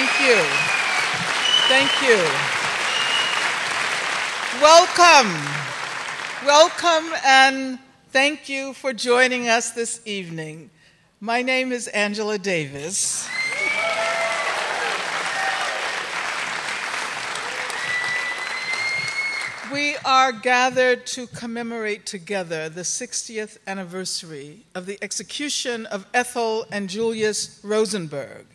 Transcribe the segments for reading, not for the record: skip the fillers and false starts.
Thank you. Thank you. Welcome. Welcome, and thank you for joining us this evening. My name is Angela Davis. We are gathered to commemorate together the 60th anniversary of the execution of Ethel and Julius Rosenberg.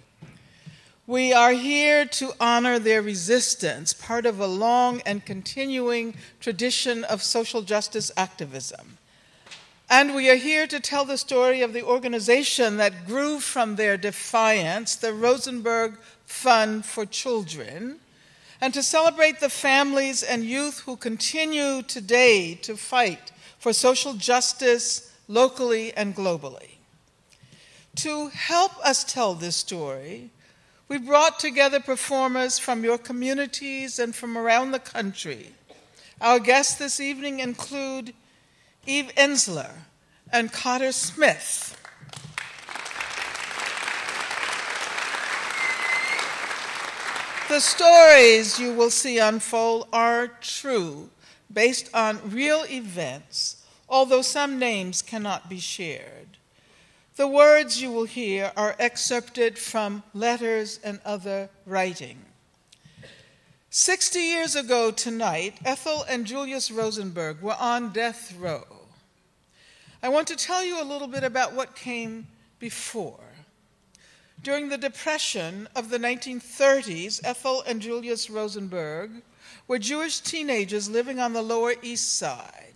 We are here to honor their resistance, part of a long and continuing tradition of social justice activism. And we are here to tell the story of the organization that grew from their defiance, the Rosenberg Fund for Children, and to celebrate the families and youth who continue today to fight for social justice locally and globally. To help us tell this story, we brought together performers from your communities and from around the country. Our guests this evening include Eve Ensler and Cotter Smith. The stories you will see unfold are true, based on real events, although some names cannot be shared. The words you will hear are excerpted from letters and other writing. 60 years ago tonight, Ethel and Julius Rosenberg were on death row. I want to tell you a little bit about what came before. During the Depression of the 1930s, Ethel and Julius Rosenberg were Jewish teenagers living on the Lower East Side.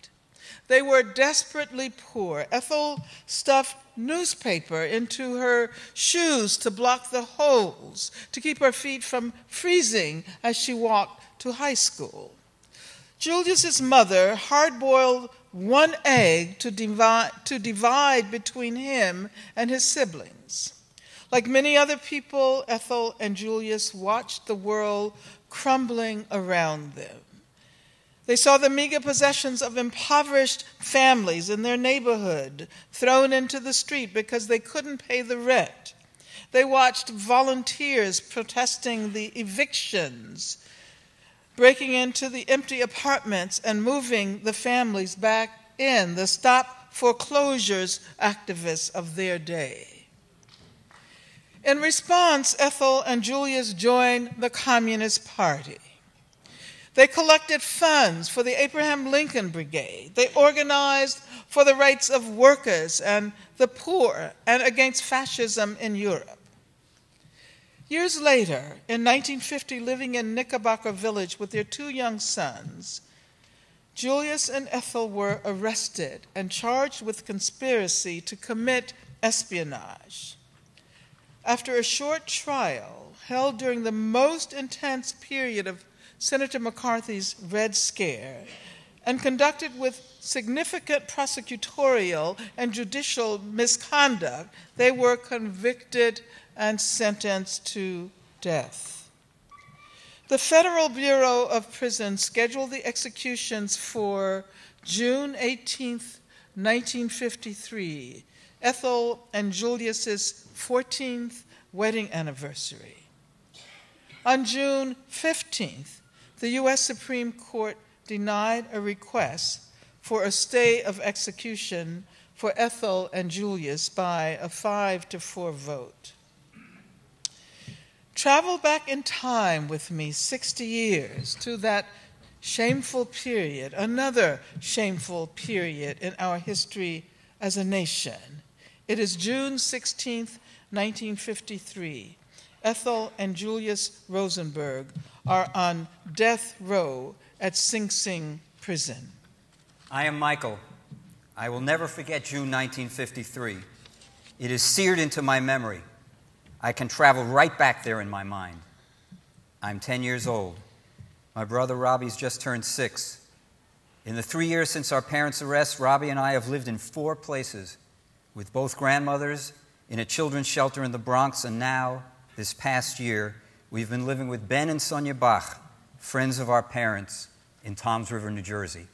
They were desperately poor. Ethel stuffed newspaper into her shoes to block the holes, to keep her feet from freezing as she walked to high school. Julius's mother hard-boiled one egg to divide between him and his siblings. Like many other people, Ethel and Julius watched the world crumbling around them. They saw the meager possessions of impoverished families in their neighborhood thrown into the street because they couldn't pay the rent. They watched volunteers protesting the evictions, breaking into the empty apartments and moving the families back in, the Stop Foreclosures activists of their day. In response, Ethel and Julius joined the Communist Party. They collected funds for the Abraham Lincoln Brigade. They organized for the rights of workers and the poor and against fascism in Europe. Years later, in 1950, living in Knickerbocker Village with their two young sons, Julius and Ethel were arrested and charged with conspiracy to commit espionage. After a short trial held during the most intense period of Senator McCarthy's Red Scare and conducted with significant prosecutorial and judicial misconduct, they were convicted and sentenced to death. The Federal Bureau of Prisons scheduled the executions for June 18, 1953, Ethel and Julius's 14th wedding anniversary. On June 15th, the U.S. Supreme Court denied a request for a stay of execution for Ethel and Julius by a 5-4 vote. Travel back in time with me 60 years to that shameful period, another shameful period in our history as a nation. It is June 16th, 1953. Ethel and Julius Rosenberg are on death row at Sing Sing prison. I am Michael. I will never forget June 1953. It is seared into my memory. I can travel right back there in my mind. I'm 10 years old. My brother Robbie's just turned 6. In the 3 years since our parents' arrest, Robbie and I have lived in 4 places, with both grandmothers, in a children's shelter in the Bronx, and now, this past year, we've been living with Ben and Sonia Bach, friends of our parents, in Toms River, New Jersey.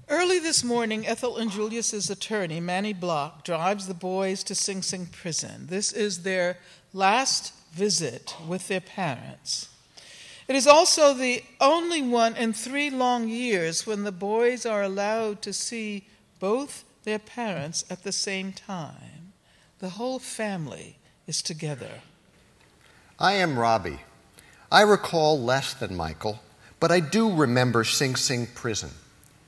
Early this morning, Ethel and Julius's attorney, Manny Block, drives the boys to Sing Sing prison. This is their last visit with their parents. It is also the only one in 3 long years when the boys are allowed to see both their parents at the same time. The whole family is together. I am Robbie. I recall less than Michael, but I do remember Sing Sing Prison.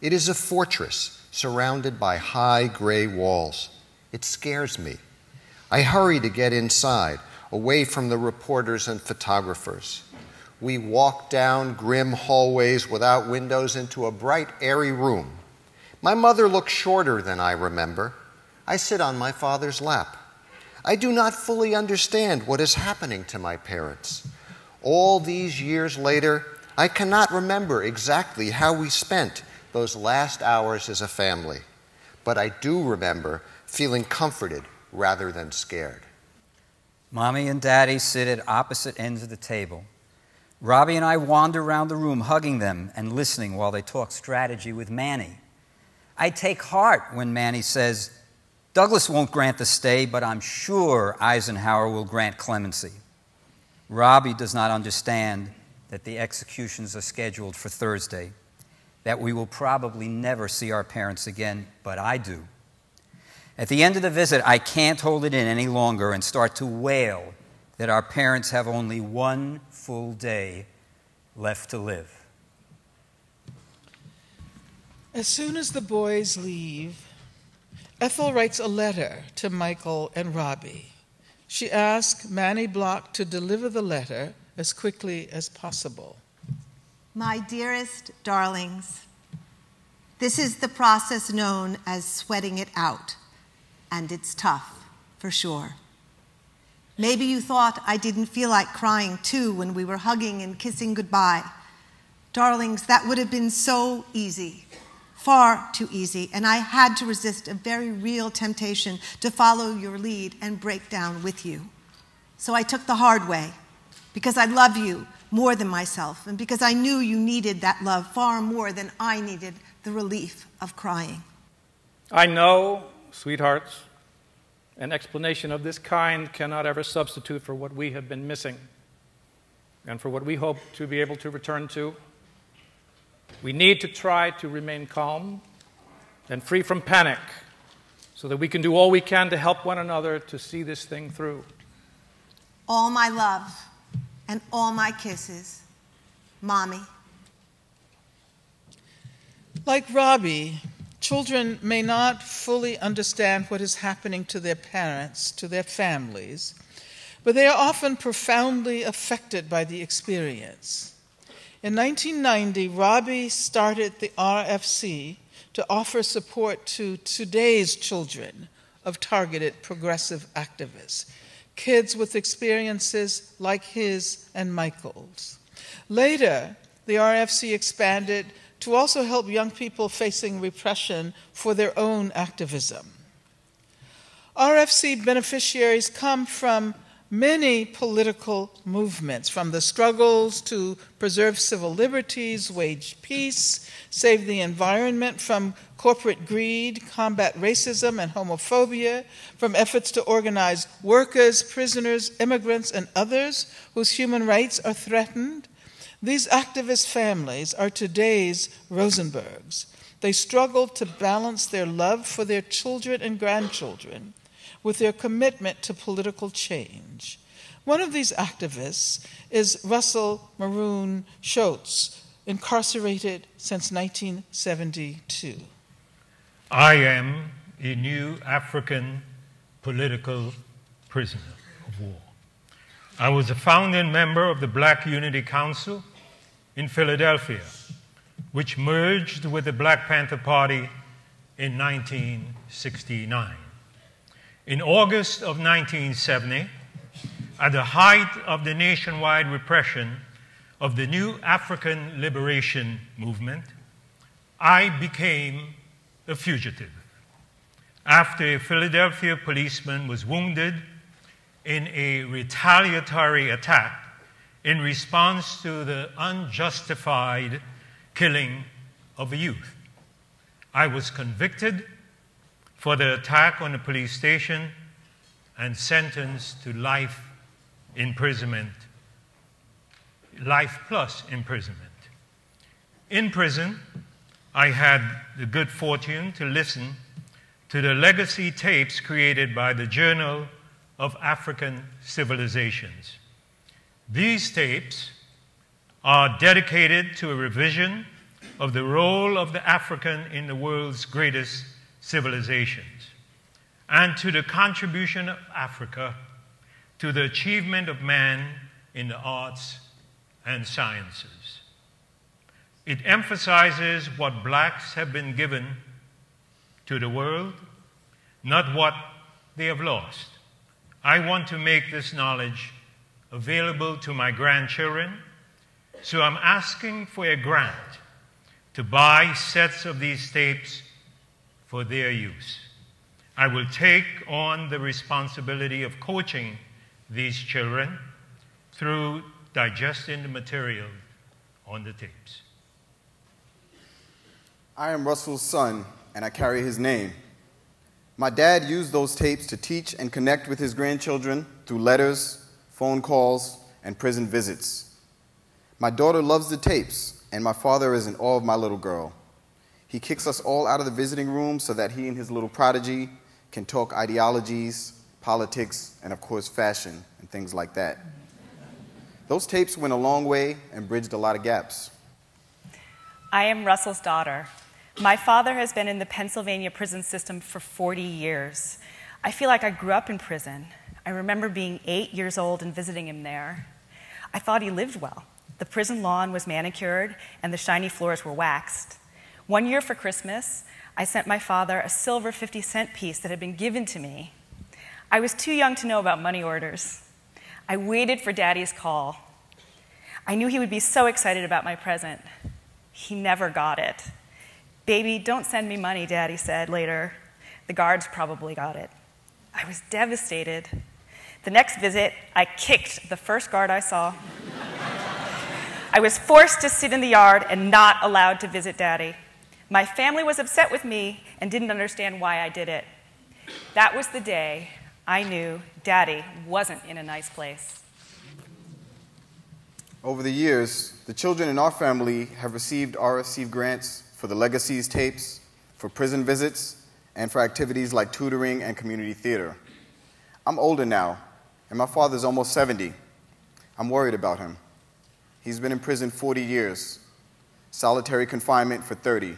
It is a fortress surrounded by high gray walls. It scares me. I hurry to get inside, away from the reporters and photographers. We walk down grim hallways without windows into a bright, airy room. My mother looks shorter than I remember. I sit on my father's lap. I do not fully understand what is happening to my parents. All these years later, I cannot remember exactly how we spent those last hours as a family, but I do remember feeling comforted rather than scared. Mommy and Daddy sit at opposite ends of the table. Robbie and I wander around the room hugging them and listening while they talk strategy with Manny. I take heart when Manny says, "Douglas won't grant the stay, but I'm sure Eisenhower will grant clemency." Robbie does not understand that the executions are scheduled for Thursday, that we will probably never see our parents again, but I do. At the end of the visit, I can't hold it in any longer and start to wail that our parents have only one full day left to live. As soon as the boys leave, Ethel writes a letter to Michael and Robbie. She asks Manny Block to deliver the letter as quickly as possible. My dearest darlings, this is the process known as sweating it out, and it's tough, for sure. Maybe you thought I didn't feel like crying too when we were hugging and kissing goodbye. Darlings, that would have been so easy, far too easy, and I had to resist a very real temptation to follow your lead and break down with you. So I took the hard way, because I love you more than myself, and because I knew you needed that love far more than I needed the relief of crying. I know, sweethearts, an explanation of this kind cannot ever substitute for what we have been missing and for what we hope to be able to return to. We need to try to remain calm and free from panic so that we can do all we can to help one another to see this thing through. All my love and all my kisses, Mommy. Like Robbie, children may not fully understand what is happening to their parents, to their families, but they are often profoundly affected by the experience. In 1990, Robbie started the RFC to offer support to today's children of targeted progressive activists, kids with experiences like his and Michael's. Later, the RFC expanded to also help young people facing repression for their own activism. RFC beneficiaries come from many political movements, from the struggles to preserve civil liberties, wage peace, save the environment from corporate greed, combat racism and homophobia, from efforts to organize workers, prisoners, immigrants, and others whose human rights are threatened. These activist families are today's Rosenbergs. They struggle to balance their love for their children and grandchildren with their commitment to political change. One of these activists is Russell Maroon Schultz, incarcerated since 1972. I am a new African political prisoner of war. I was a founding member of the Black Unity Council in Philadelphia, which merged with the Black Panther Party in 1969. In August of 1970, at the height of the nationwide repression of the new African liberation movement, I became a fugitive after a Philadelphia policeman was wounded in a retaliatory attack in response to the unjustified killing of a youth. I was convicted for the attack on the police station and sentenced to life imprisonment, life plus imprisonment. In prison, I had the good fortune to listen to the legacy tapes created by the Journal of African Civilizations. These tapes are dedicated to a revision of the role of the African in the world's greatest civilizations and to the contribution of Africa to the achievement of man in the arts and sciences. It emphasizes what blacks have been given to the world, not what they have lost. I want to make this knowledge available to my grandchildren, so I'm asking for a grant to buy sets of these tapes for their use. I will take on the responsibility of coaching these children through digesting the material on the tapes. I am Russell's son, and I carry his name. My dad used those tapes to teach and connect with his grandchildren through letters, phone calls, and prison visits. My daughter loves the tapes, and my father is in awe of my little girl. He kicks us all out of the visiting room so that he and his little prodigy can talk ideologies, politics, and of course fashion and things like that. Those tapes went a long way and bridged a lot of gaps. I am Russell's daughter. My father has been in the Pennsylvania prison system for 40 years. I feel like I grew up in prison. I remember being 8 years old and visiting him there. I thought he lived well. The prison lawn was manicured and the shiny floors were waxed. One year for Christmas, I sent my father a silver 50-cent piece that had been given to me. I was too young to know about money orders. I waited for Daddy's call. I knew he would be so excited about my present. He never got it. "Baby, don't send me money," Daddy said later. "The guards probably got it." I was devastated. The next visit, I kicked the first guard I saw. I was forced to sit in the yard and not allowed to visit Daddy. My family was upset with me and didn't understand why I did it. That was the day I knew Daddy wasn't in a nice place. Over the years, the children in our family have received RFC grants for the Legacies tapes, for prison visits, and for activities like tutoring and community theater. I'm older now, and my father's almost 70. I'm worried about him. He's been in prison 40 years, solitary confinement for 30.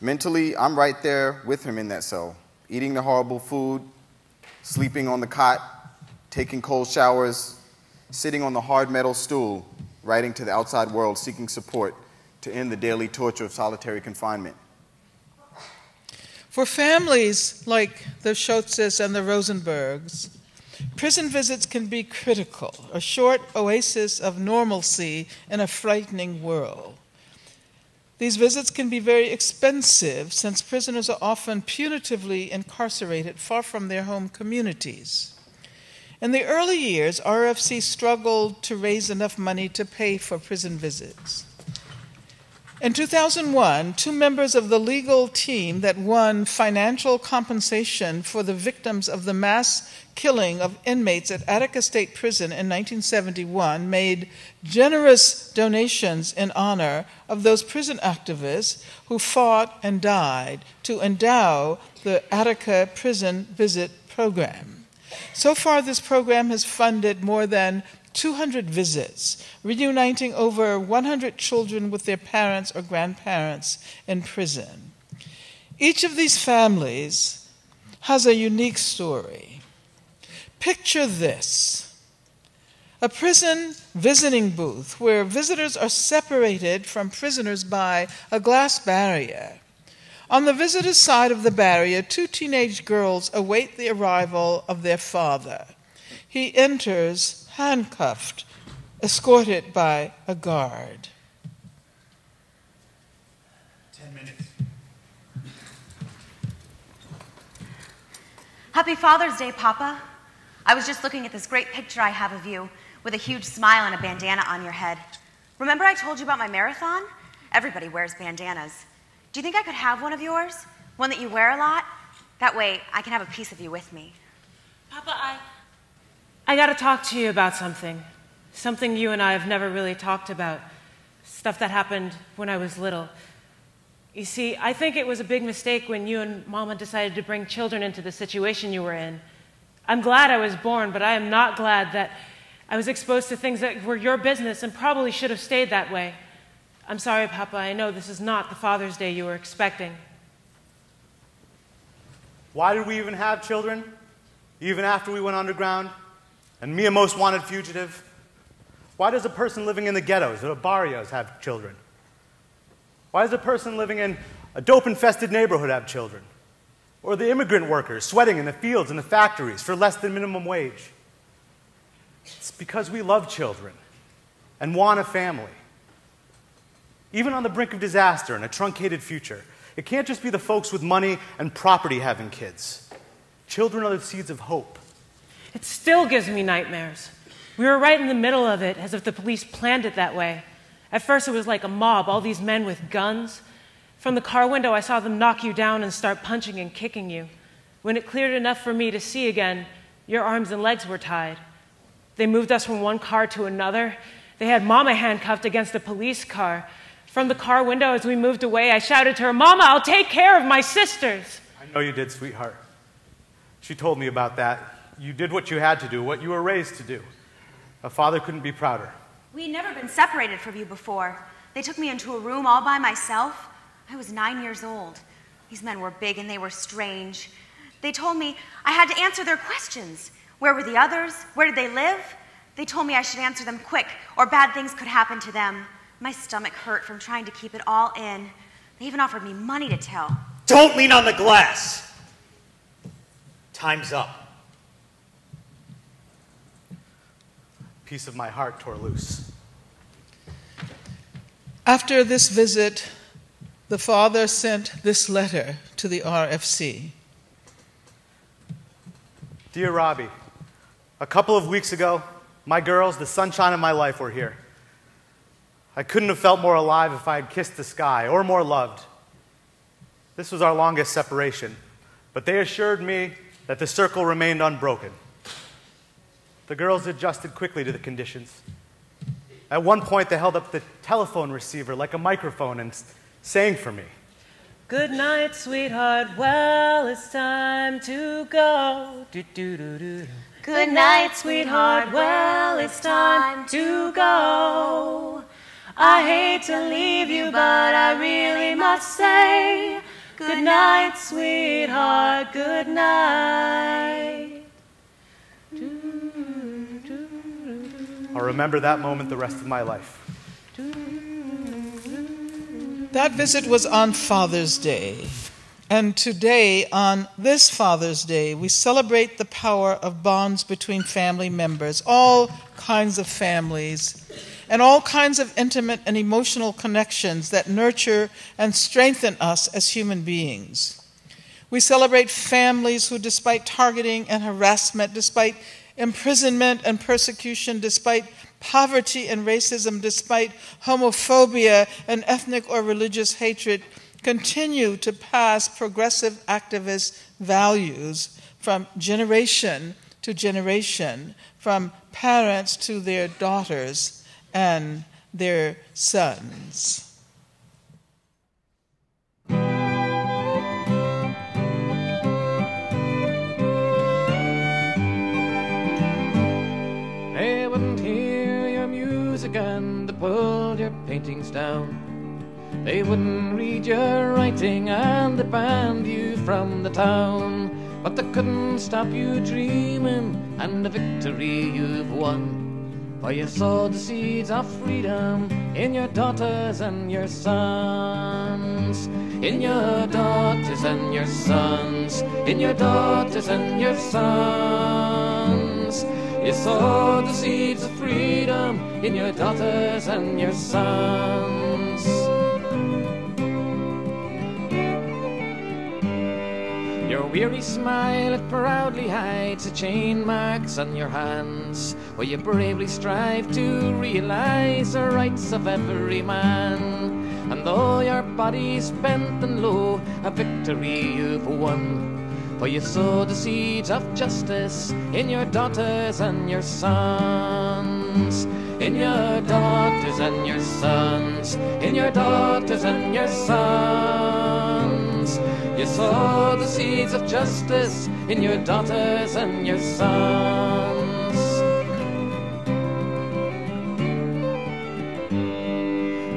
Mentally, I'm right there with him in that cell, eating the horrible food, sleeping on the cot, taking cold showers, sitting on the hard metal stool, writing to the outside world seeking support to end the daily torture of solitary confinement. For families like the Schotzes and the Rosenbergs, prison visits can be critical, a short oasis of normalcy in a frightening world. These visits can be very expensive since prisoners are often punitively incarcerated far from their home communities. In the early years, RFC struggled to raise enough money to pay for prison visits. In 2001, 2 members of the legal team that won financial compensation for the victims of the mass killing of inmates at Attica State Prison in 1971 made generous donations in honor of those prison activists who fought and died to endow the Attica Prison Visit Program. So far, this program has funded more than 200 visits, reuniting over 100 children with their parents or grandparents in prison. Each of these families has a unique story. Picture this: a prison visiting booth where visitors are separated from prisoners by a glass barrier. On the visitor's side of the barrier, 2 teenage girls await the arrival of their father. He enters handcuffed, escorted by a guard. 10 minutes. Happy Father's Day, Papa. I was just looking at this great picture I have of you with a huge smile and a bandana on your head. Remember I told you about my marathon? Everybody wears bandanas. Do you think I could have one of yours? One that you wear a lot? That way I can have a piece of you with me. Papa, I got to talk to you about something. Something you and I have never really talked about. Stuff that happened when I was little. You see, I think it was a big mistake when you and Mama decided to bring children into the situation you were in. I'm glad I was born, but I am not glad that I was exposed to things that were your business and probably should have stayed that way. I'm sorry, Papa. I know this is not the Father's Day you were expecting. Why did we even have children? Even after we went underground? And me a most wanted fugitive? Why does a person living in the ghettos or the barrios have children? Why does a person living in a dope-infested neighborhood have children? Or the immigrant workers sweating in the fields and the factories for less than minimum wage? It's because we love children and want a family. Even on the brink of disaster and a truncated future, it can't just be the folks with money and property having kids. Children are the seeds of hope. It still gives me nightmares. We were right in the middle of it, as if the police planned it that way. At first it was like a mob, all these men with guns. From the car window I saw them knock you down and start punching and kicking you. When it cleared enough for me to see again, your arms and legs were tied. They moved us from one car to another. They had Mama handcuffed against a police car. From the car window as we moved away, I shouted to her, "Mama, I'll take care of my sisters." I know you did, sweetheart. She told me about that. You did what you had to do, what you were raised to do. A father couldn't be prouder. We'd never been separated from you before. They took me into a room all by myself. I was 9 years old. These men were big and they were strange. They told me I had to answer their questions. Where were the others? Where did they live? They told me I should answer them quick or bad things could happen to them. My stomach hurt from trying to keep it all in. They even offered me money to tell. Don't lean on the glass! Time's up. A piece of my heart tore loose. After this visit, the father sent this letter to the RFC. Dear Robbie, a couple of weeks ago, my girls, the sunshine of my life, were here. I couldn't have felt more alive if I had kissed the sky, or more loved. This was our longest separation, but they assured me that the circle remained unbroken. The girls adjusted quickly to the conditions. At one point, they held up the telephone receiver like a microphone and sang for me. Good night, sweetheart. Well, it's time to go. Do-do-do-do. Good night, sweetheart. Well, it's time to go. I hate to leave you, but I really must say, good night, sweetheart. Good night. I'll remember that moment the rest of my life. That visit was on Father's Day. And today, on this Father's Day, we celebrate the power of bonds between family members, all kinds of families, and all kinds of intimate and emotional connections that nurture and strengthen us as human beings. We celebrate families who, despite targeting and harassment, despite imprisonment and persecution, despite poverty and racism, despite homophobia and ethnic or religious hatred, continue to pass progressive activist values from generation to generation, from parents to their daughters and their sons. They wouldn't hear your music and they pulled your paintings down. They wouldn't read your writing and they banned you from the town. But they couldn't stop you dreaming and the victory you've won. For you sowed the seeds of freedom in your daughters and your sons. In your daughters and your sons. In your daughters and your sons. You sowed the seeds of freedom in your daughters and your sons. Your weary smile, it proudly hides the chain marks on your hands, where you bravely strive to realize the rights of every man. And though your body's bent and low, a victory you've won. For you sow the seeds of justice in your daughters and your sons. In your daughters and your sons. In your daughters and your sons. You sow the seeds of justice in your daughters and your sons.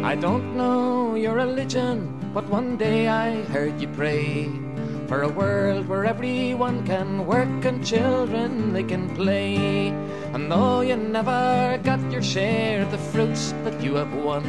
I don't know your religion, but one day I heard you pray for a world where everyone can work and children they can play. And though you never got your share of the fruits that you have won,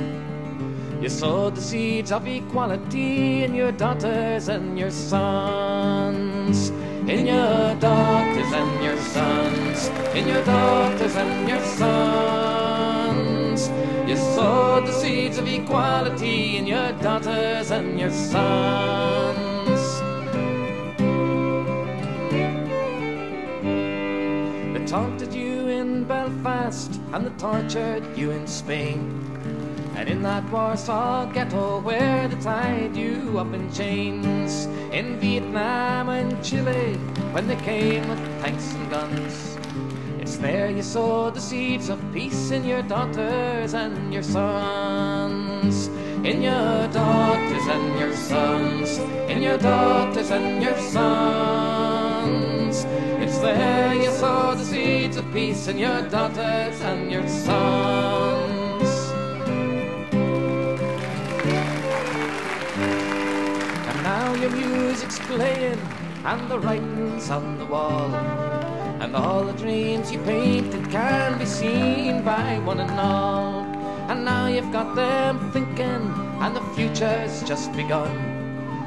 you sowed the seeds of equality in your daughters and your sons. In your daughters and your sons. In your daughters and your sons. You sowed the seeds of equality in your daughters and your sons. They taunted you in Belfast and they tortured you in Spain. And in that Warsaw ghetto where they tied you up in chains. In Vietnam and Chile when they came with tanks and guns. It's there you sow the seeds of peace in your daughters and your sons. In your daughters and your sons. In your daughters and your sons. It's there you sow the seeds of peace in your daughters and your sons. Now your music's playing and the writing's on the wall, and all the dreams you painted can be seen by one and all. And now you've got them thinking and the future's just begun,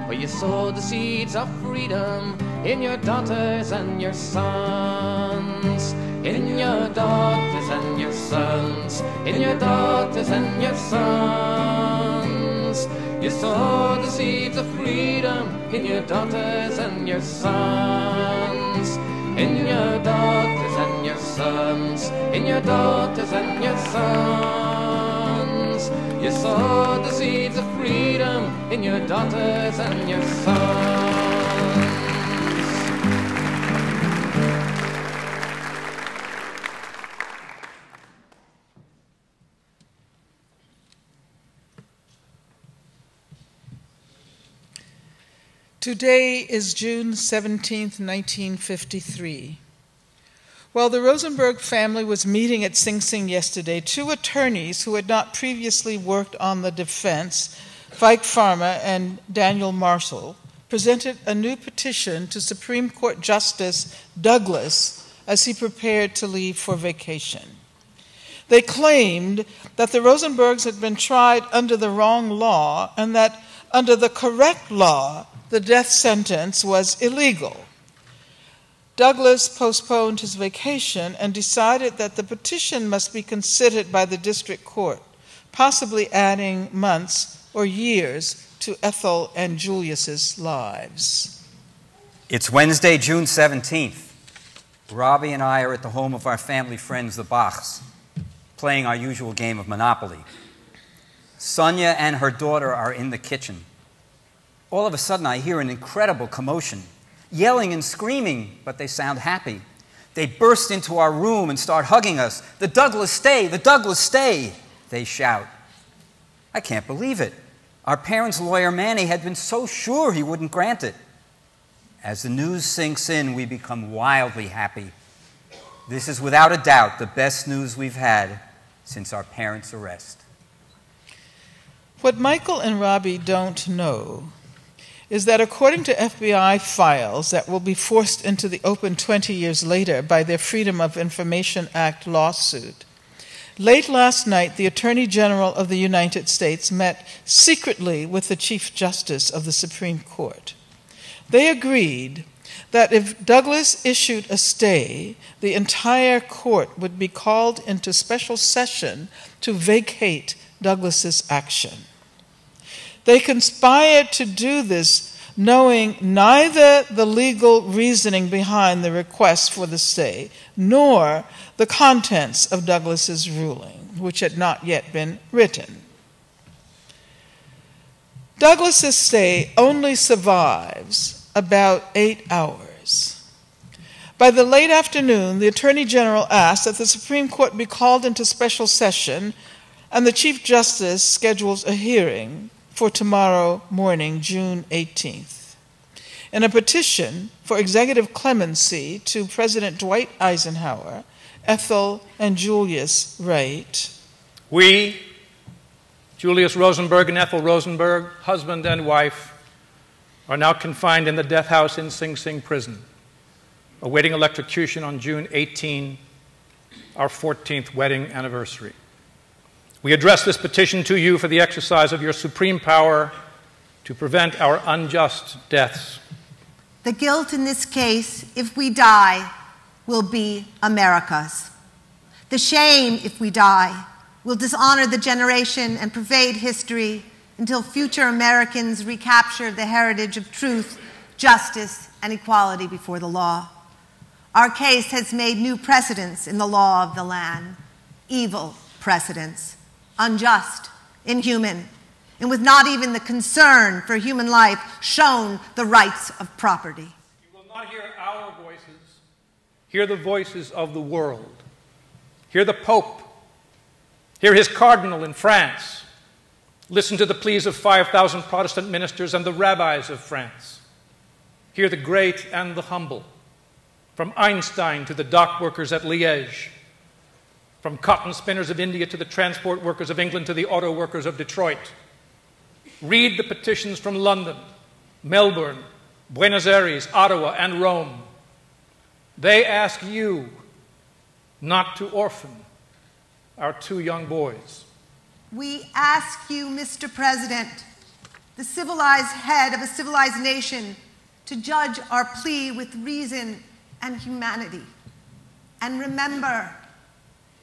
for you sow the seeds of freedom in your daughters and your sons. In your daughters and your sons. In your daughters and your sons. You sow the seeds of freedom in your daughters and your sons. In your daughters and your sons. In your daughters and your sons. You sow the seeds of freedom in your daughters and your sons. Today is June 17, 1953. While the Rosenberg family was meeting at Sing Sing yesterday, two attorneys who had not previously worked on the defense, Vike Pharma and Daniel Marshall, presented a new petition to Supreme Court Justice Douglas as he prepared to leave for vacation. They claimed that the Rosenbergs had been tried under the wrong law and that under the correct law, the death sentence was illegal. Douglas postponed his vacation and decided that the petition must be considered by the district court, possibly adding months or years to Ethel and Julius's lives. It's Wednesday, June 17th. Robbie and I are at the home of our family friends, the Bachs, playing our usual game of Monopoly. Sonia and her daughter are in the kitchen. All of a sudden, I hear an incredible commotion, yelling and screaming, but they sound happy. They burst into our room and start hugging us. "The Douglas stay! The Douglas stay!" they shout. I can't believe it. Our parents' lawyer, Manny, had been so sure he wouldn't grant it. As the news sinks in, we become wildly happy. This is without a doubt the best news we've had since our parents' arrest. What Michael and Robbie don't know is that according to FBI files that will be forced into the open 20 years later by their Freedom of Information Act lawsuit, late last night the Attorney General of the United States met secretly with the Chief Justice of the Supreme Court. They agreed that if Douglas issued a stay, the entire court would be called into special session to vacate Douglas's action. They conspired to do this knowing neither the legal reasoning behind the request for the stay nor the contents of Douglas's ruling, which had not yet been written. Douglas's stay only survives about 8 hours. By the late afternoon, the Attorney General asked that the Supreme Court be called into special session, and the Chief Justice schedules a hearing for tomorrow morning, June 18th. In a petition for executive clemency to President Dwight Eisenhower, Ethel and Julius write, "We, Julius Rosenberg and Ethel Rosenberg, husband and wife, are now confined in the death house in Sing Sing prison, awaiting electrocution on June 18, our 14th wedding anniversary. We address this petition to you for the exercise of your supreme power to prevent our unjust deaths. The guilt in this case, if we die, will be America's. The shame, if we die, will dishonor the generation and pervade history until future Americans recapture the heritage of truth, justice, and equality before the law. Our case has made new precedents in the law of the land, evil precedents, unjust, inhuman, and with not even the concern for human life shown the rights of property. You will not hear our voices. Hear the voices of the world. Hear the Pope. Hear his cardinal in France. Listen to the pleas of 5,000 Protestant ministers and the rabbis of France. Hear the great and the humble, from Einstein to the dock workers at Liège, from cotton spinners of India to the transport workers of England to the auto workers of Detroit. Read the petitions from London, Melbourne, Buenos Aires, Ottawa, and Rome. They ask you not to orphan our two young boys. We ask you, Mr. President, the civilized head of a civilized nation, to judge our plea with reason and humanity. And remember,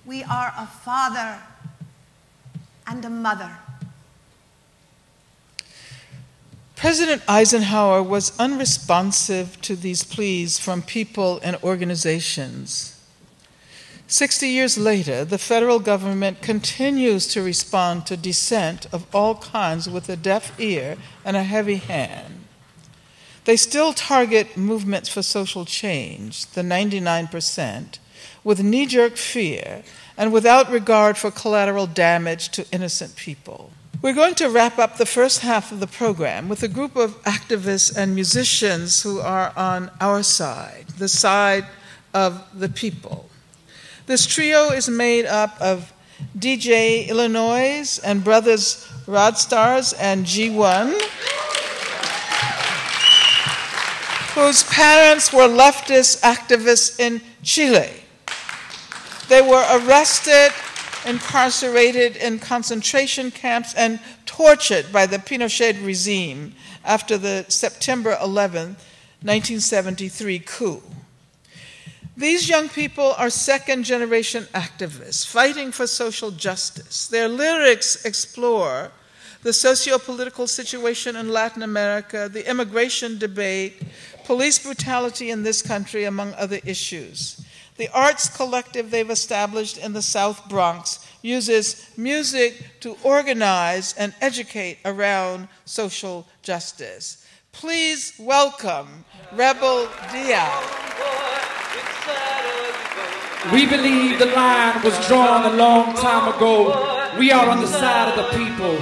we are a father and a mother. President Eisenhower was unresponsive to these pleas from people and organizations. 60 years later, the federal government continues to respond to dissent of all kinds with a deaf ear and a heavy hand. They still target movements for social change, the 99%, with knee-jerk fear and without regard for collateral damage to innocent people. We're going to wrap up the first half of the program with a group of activists and musicians who are on our side, the side of the people. This trio is made up of DJ Illinois and brothers Rodstars and G1, whose parents were leftist activists in Chile. They were arrested, incarcerated in concentration camps, and tortured by the Pinochet regime after the September 11, 1973 coup. These young people are second-generation activists fighting for social justice. Their lyrics explore the socio-political situation in Latin America, the immigration debate, police brutality in this country, among other issues. The arts collective they've established in the South Bronx uses music to organize and educate around social justice. Please welcome Rebel Diaz. We believe the line was drawn a long time ago. We are on the side of the people.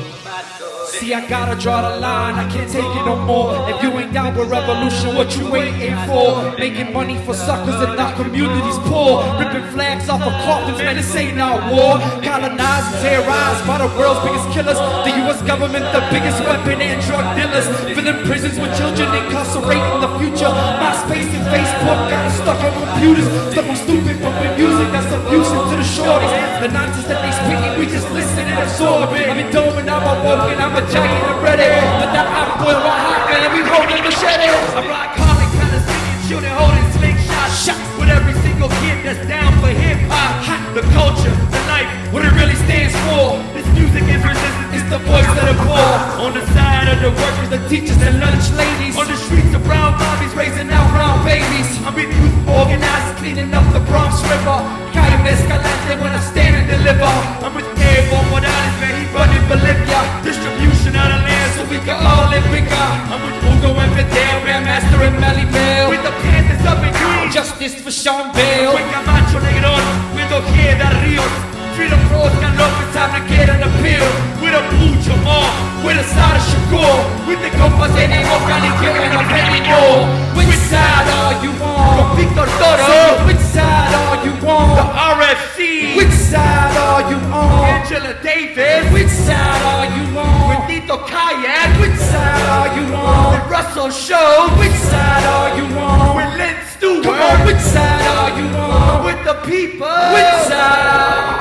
See, I gotta draw the line, I can't take it no more. If you ain't down with revolution, what you waiting for? Making money for suckers and our communities poor. Ripping flags off of coffins, man, this ain't our war. Colonized and terrorized by the world's biggest killers. The US government, the biggest weapon and drug dealers. Filling prisons with children, incarcerating the future. MySpace and Facebook got us stuck on computers. Stuck on stupid pumping music that's abusive to the shorties. The nonsense that they speaking, we just listen and absorb it. I'm endowing, I'm awoken, I'm a giant and ready. But that hot boy, my hot man, we holding machetes. I'm rock-calling, kind of singing, shooting, holding slingshots. Shot with every single kid that's down for hip-hop. The culture, the life, what it really stands for. This music is resistance, it's the voice of the poor. On the side of the workers, the teachers, and lunch ladies. On the streets of brown mommies, raising out brown babies. I'm with youth organizers, cleaning up the Bronx River. Cayo Escalante when I stand and deliver. I'm with Airborne Morales, man, he running Bolivia. Distribution of the land so we can all live bigger. I'm with Hugo and Fidel, Grandmaster and Melly Bell. With the Panthers up in green. Justice justice for Sean Bale. With Camacho Negrón, with Ojeda Rios, freedom for Oscar Lopez, time to get an appeal. With a Blue Jamal, with a Sada Shakur, with the compas en Emoca, ni que ven a penny more. Which side are you on? Con Victor Toro. Which side are you on? The RFC. Which side are you on? Angela Davis. Which side are you on? With Nito Kayak. Which side are you on? With Russell Show. Which side are you on? With Lynn Stewart. Come on, which side are you on? With the people. Which side?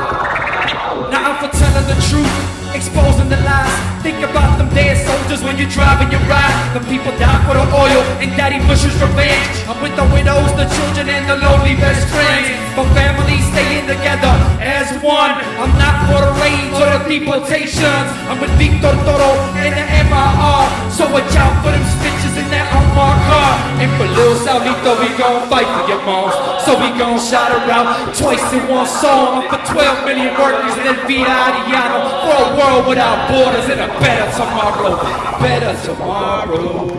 Now I'm for telling the truth, exposing the lies. Think about them dead soldiers when you're driving your ride. The people die for the oil and Daddy Bush's revenge. I'm with the widows, the children, and the lonely best friends. For families staying together as one. I'm not for the raids or the deportations. I'm with Victor Toro and the MIR. So watch out for them stitches in that unmarked car. And for Lil Saulito, we gon' fight for your moms. So we gon' shout her out twice in one song. I'm for 12 million workers and Vida Ariano. For a world without borders and a better tomorrow. Better tomorrow.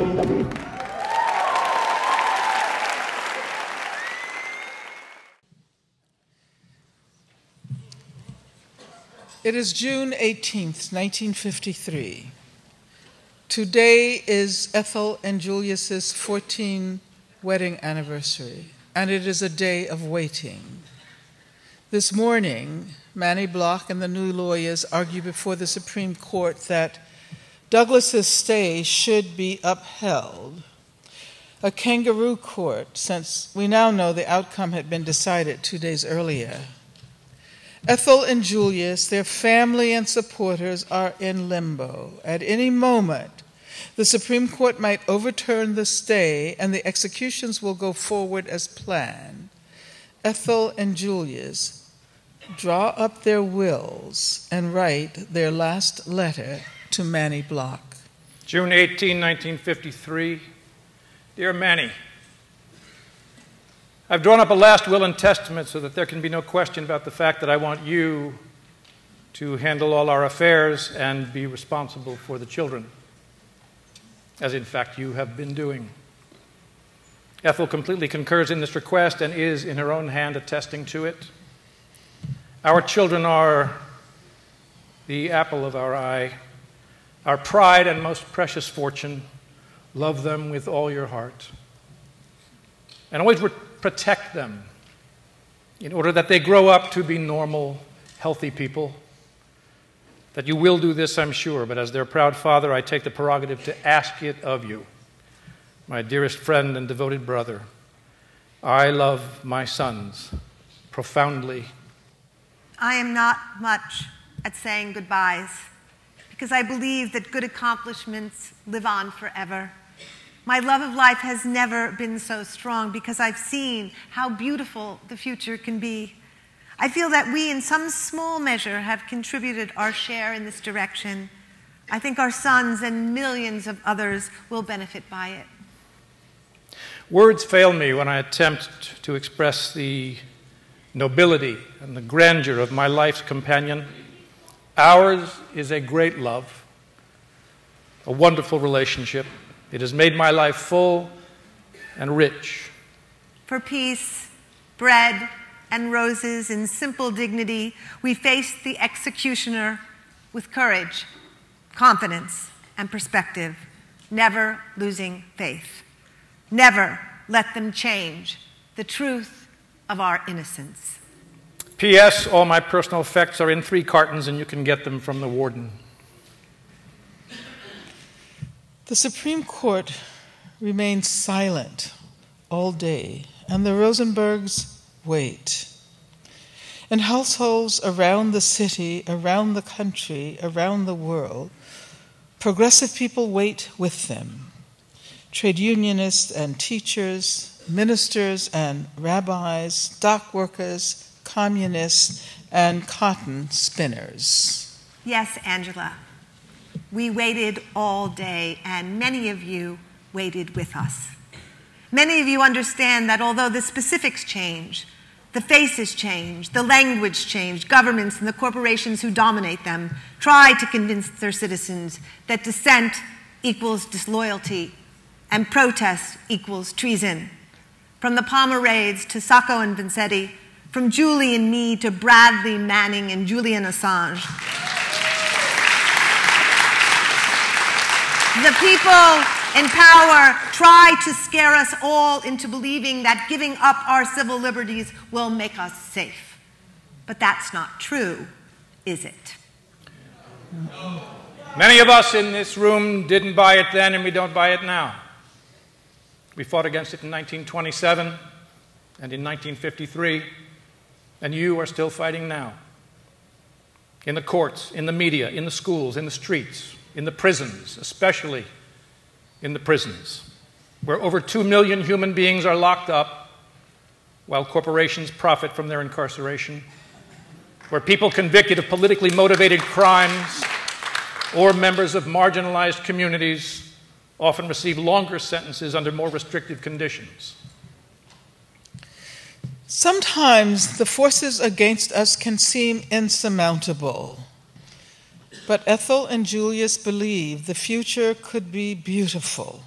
It is June 18th, 1953. Today is Ethel and Julius's 14th wedding anniversary, and it is a day of waiting. This morning, Manny Block and the new lawyers argue before the Supreme Court that Douglas's stay should be upheld. A kangaroo court, since we now know the outcome had been decided 2 days earlier. Ethel and Julius, their family and supporters are in limbo. At any moment, the Supreme Court might overturn the stay and the executions will go forward as planned. Ethel and Julius draw up their wills and write their last letter to Manny Block. June 18, 1953. Dear Manny, I've drawn up a last will and testament so that there can be no question about the fact that I want you to handle all our affairs and be responsible for the children, as in fact you have been doing. Ethel completely concurs in this request and is in her own hand attesting to it. Our children are the apple of our eye, our pride and most precious fortune. Love them with all your heart. And always protect them in order that they grow up to be normal, healthy people. That you will do this, I'm sure, but as their proud father, I take the prerogative to ask it of you. My dearest friend and devoted brother, I love my sons profoundly. I am not much at saying goodbyes because I believe that good accomplishments live on forever. My love of life has never been so strong because I've seen how beautiful the future can be. I feel that we, in some small measure, have contributed our share in this direction. I think our sons and millions of others will benefit by it. Words fail me when I attempt to express the nobility and the grandeur of my life's companion. Ours is a great love, a wonderful relationship. It has made my life full and rich. For peace, bread, and roses in simple dignity, we faced the executioner with courage, confidence, and perspective, never losing faith. Never let them change the truth of our innocence. P.S. All my personal effects are in 3 cartons, and you can get them from the warden. The Supreme Court remained silent all day, and the Rosenbergs wait. In households around the city, around the country, around the world, progressive people wait with them. Trade unionists and teachers, ministers and rabbis, dock workers, communists, and cotton spinners. Yes, Angela. We waited all day, and many of you waited with us. Many of you understand that although the specifics change, the faces change, the language change, governments and the corporations who dominate them try to convince their citizens that dissent equals disloyalty and protest equals treason. From the Pomerades to Sacco and Vanzetti, from Julie and me to Bradley Manning and Julian Assange. The people in power try to scare us all into believing that giving up our civil liberties will make us safe. But that's not true, is it? Many of us in this room didn't buy it then, and we don't buy it now. We fought against it in 1927 and in 1953, and you are still fighting now. In the courts, in the media, in the schools, in the streets, in the prisons, especially in the prisons, where over 2 million human beings are locked up while corporations profit from their incarceration, where people convicted of politically motivated crimes or members of marginalized communities often receive longer sentences under more restrictive conditions. Sometimes the forces against us can seem insurmountable, but Ethel and Julius believe the future could be beautiful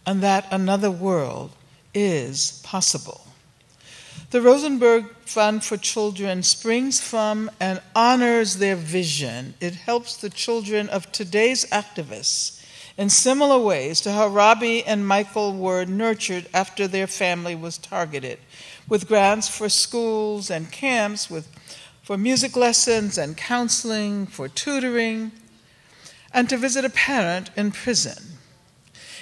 and that another world is possible. The Rosenberg Fund for Children springs from and honors their vision. It helps the children of today's activists in similar ways to how Robbie and Michael were nurtured after their family was targeted, with grants for schools and camps, for music lessons and counseling, for tutoring, and to visit a parent in prison.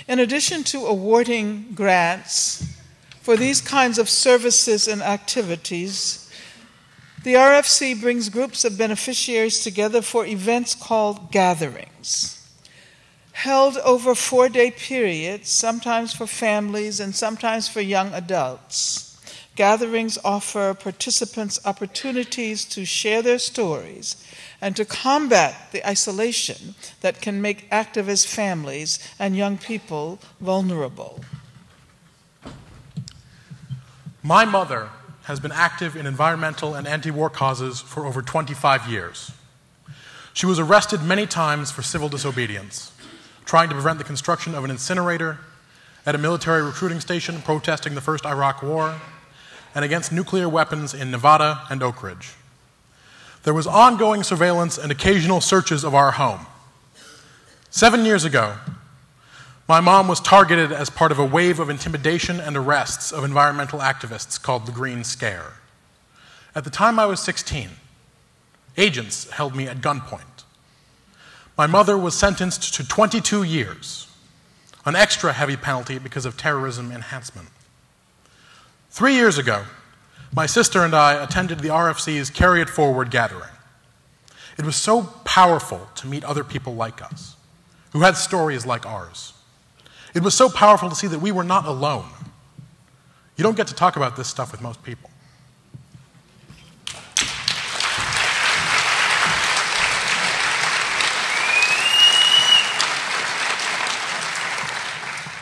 In addition to awarding grants for these kinds of services and activities, the RFC brings groups of beneficiaries together for events called gatherings, held over 4-day periods, sometimes for families and sometimes for young adults. Gatherings offer participants opportunities to share their stories and to combat the isolation that can make activist families and young people vulnerable. My mother has been active in environmental and anti-war causes for over 25 years. She was arrested many times for civil disobedience, trying to prevent the construction of an incinerator, at a military recruiting station protesting the first Iraq War, and against nuclear weapons in Nevada and Oak Ridge. There was ongoing surveillance and occasional searches of our home. 7 years ago, my mom was targeted as part of a wave of intimidation and arrests of environmental activists called the Green Scare. At the time I was 16, agents held me at gunpoint. My mother was sentenced to 22 years, an extra heavy penalty because of terrorism enhancement. 3 years ago, my sister and I attended the RFC's Carry It Forward gathering. It was so powerful to meet other people like us, who had stories like ours. It was so powerful to see that we were not alone. You don't get to talk about this stuff with most people.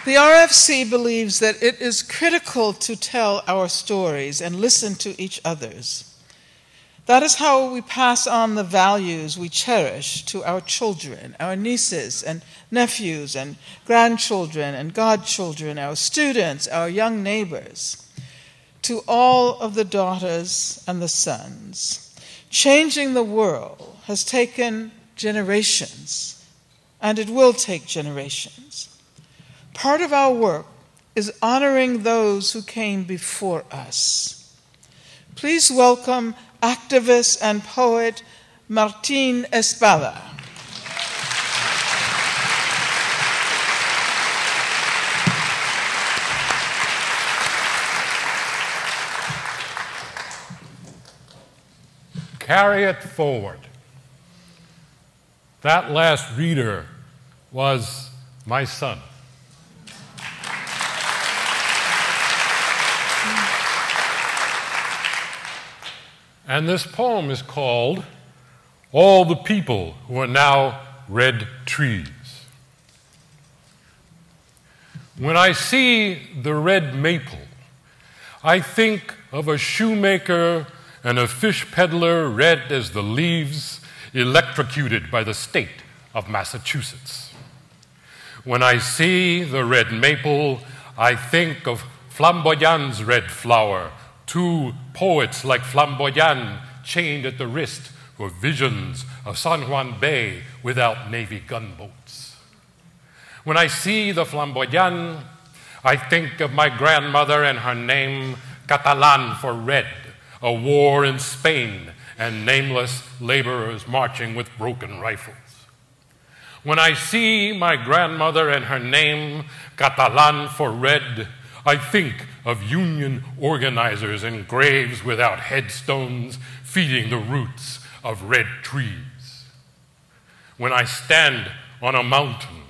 The RFC believes that it is critical to tell our stories and listen to each other's. That is how we pass on the values we cherish to our children, our nieces and nephews and grandchildren and godchildren, our students, our young neighbors, to all of the daughters and the sons. Changing the world has taken generations, and it will take generations. Part of our work is honoring those who came before us. Please welcome activist and poet Martín Espada. Carry it forward. That last reader was my son. And this poem is called All the People Who Are Now Red Trees. When I see the red maple, I think of a shoemaker and a fish peddler red as the leaves electrocuted by the state of Massachusetts. When I see the red maple, I think of Flamboyant's red flower, 2 poets like Flamboyant chained at the wrist were visions of San Juan Bay without Navy gunboats. When I see the Flamboyant, I think of my grandmother and her name, Catalan for red, a war in Spain, and nameless laborers marching with broken rifles. When I see my grandmother and her name, Catalan for red, I think of union organizers in graves without headstones, feeding the roots of red trees. When I stand on a mountain,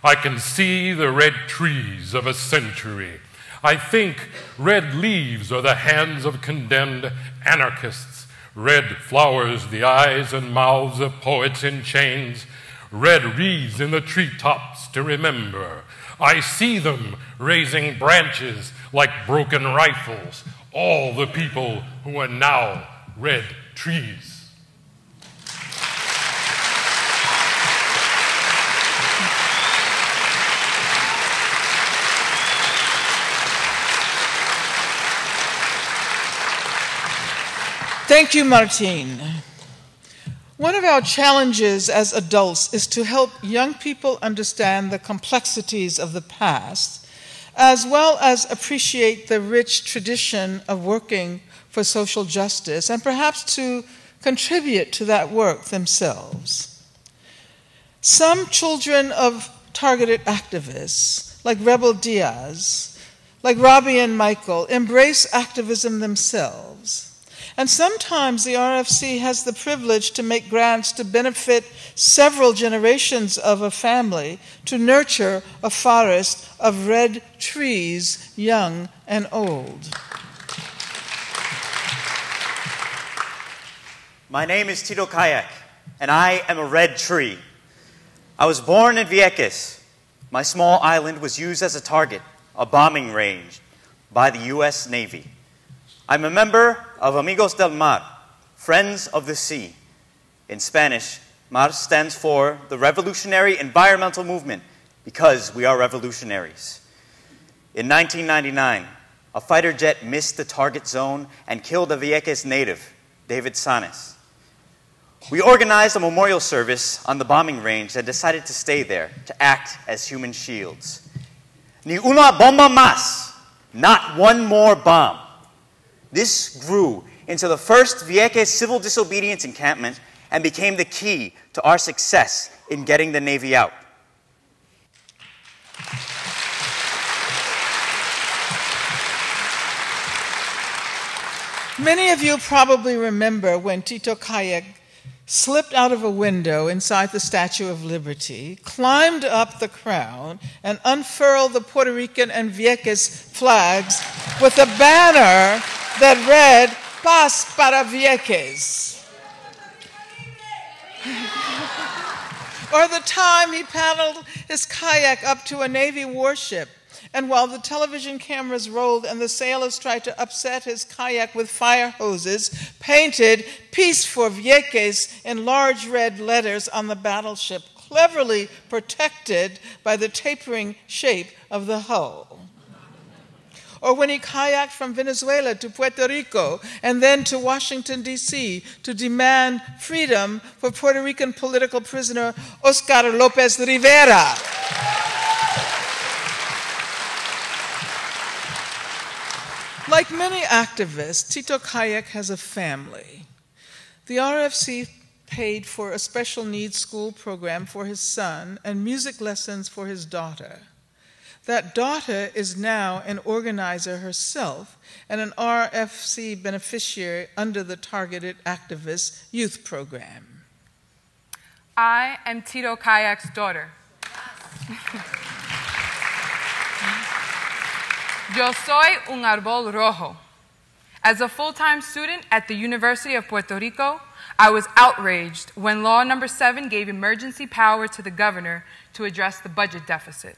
I can see the red trees of a century. I think red leaves are the hands of condemned anarchists, red flowers the eyes and mouths of poets in chains, red reeds in the treetops to remember. I see them raising branches like broken rifles, all the people who are now red trees. Thank you, Martin. One of our challenges as adults is to help young people understand the complexities of the past, as well as appreciate the rich tradition of working for social justice, and perhaps to contribute to that work themselves. Some children of targeted activists, like Rebel Diaz, like Robbie and Michael, embrace activism themselves. And sometimes the RFC has the privilege to make grants to benefit several generations of a family to nurture a forest of red trees, young and old. My name is Tito Kayak, and I am a red tree. I was born in Vieques. My small island was used as a target, a bombing range, by the U.S. Navy. I'm a member of Amigos del Mar, Friends of the Sea. In Spanish, MAR stands for the Revolutionary Environmental Movement, because we are revolutionaries. In 1999, a fighter jet missed the target zone and killed a Vieques native, David Sanes. We organized a memorial service on the bombing range and decided to stay there to act as human shields. Ni una bomba más, not one more bomb. This grew into the first Vieques civil disobedience encampment and became the key to our success in getting the Navy out. Many of you probably remember when Tito Kayak slipped out of a window inside the Statue of Liberty, climbed up the crown, and unfurled the Puerto Rican and Vieques flags with a banner that read, Paz para Vieques. Or the time he paddled his kayak up to a Navy warship, and while the television cameras rolled and the sailors tried to upset his kayak with fire hoses, painted Peace for Vieques in large red letters on the battleship, cleverly protected by the tapering shape of the hull. Or when he kayaked from Venezuela to Puerto Rico and then to Washington, D.C. to demand freedom for Puerto Rican political prisoner Oscar López Rivera. Like many activists, Tito Kayak has a family. The RFC paid for a special needs school program for his son and music lessons for his daughter. That daughter is now an organizer herself and an RFC beneficiary under the Targeted Activists Youth Program. I am Tito Kayak's daughter. Yo soy un árbol rojo. As a full-time student at the University of Puerto Rico, I was outraged when Law No. 7 gave emergency power to the governor to address the budget deficit.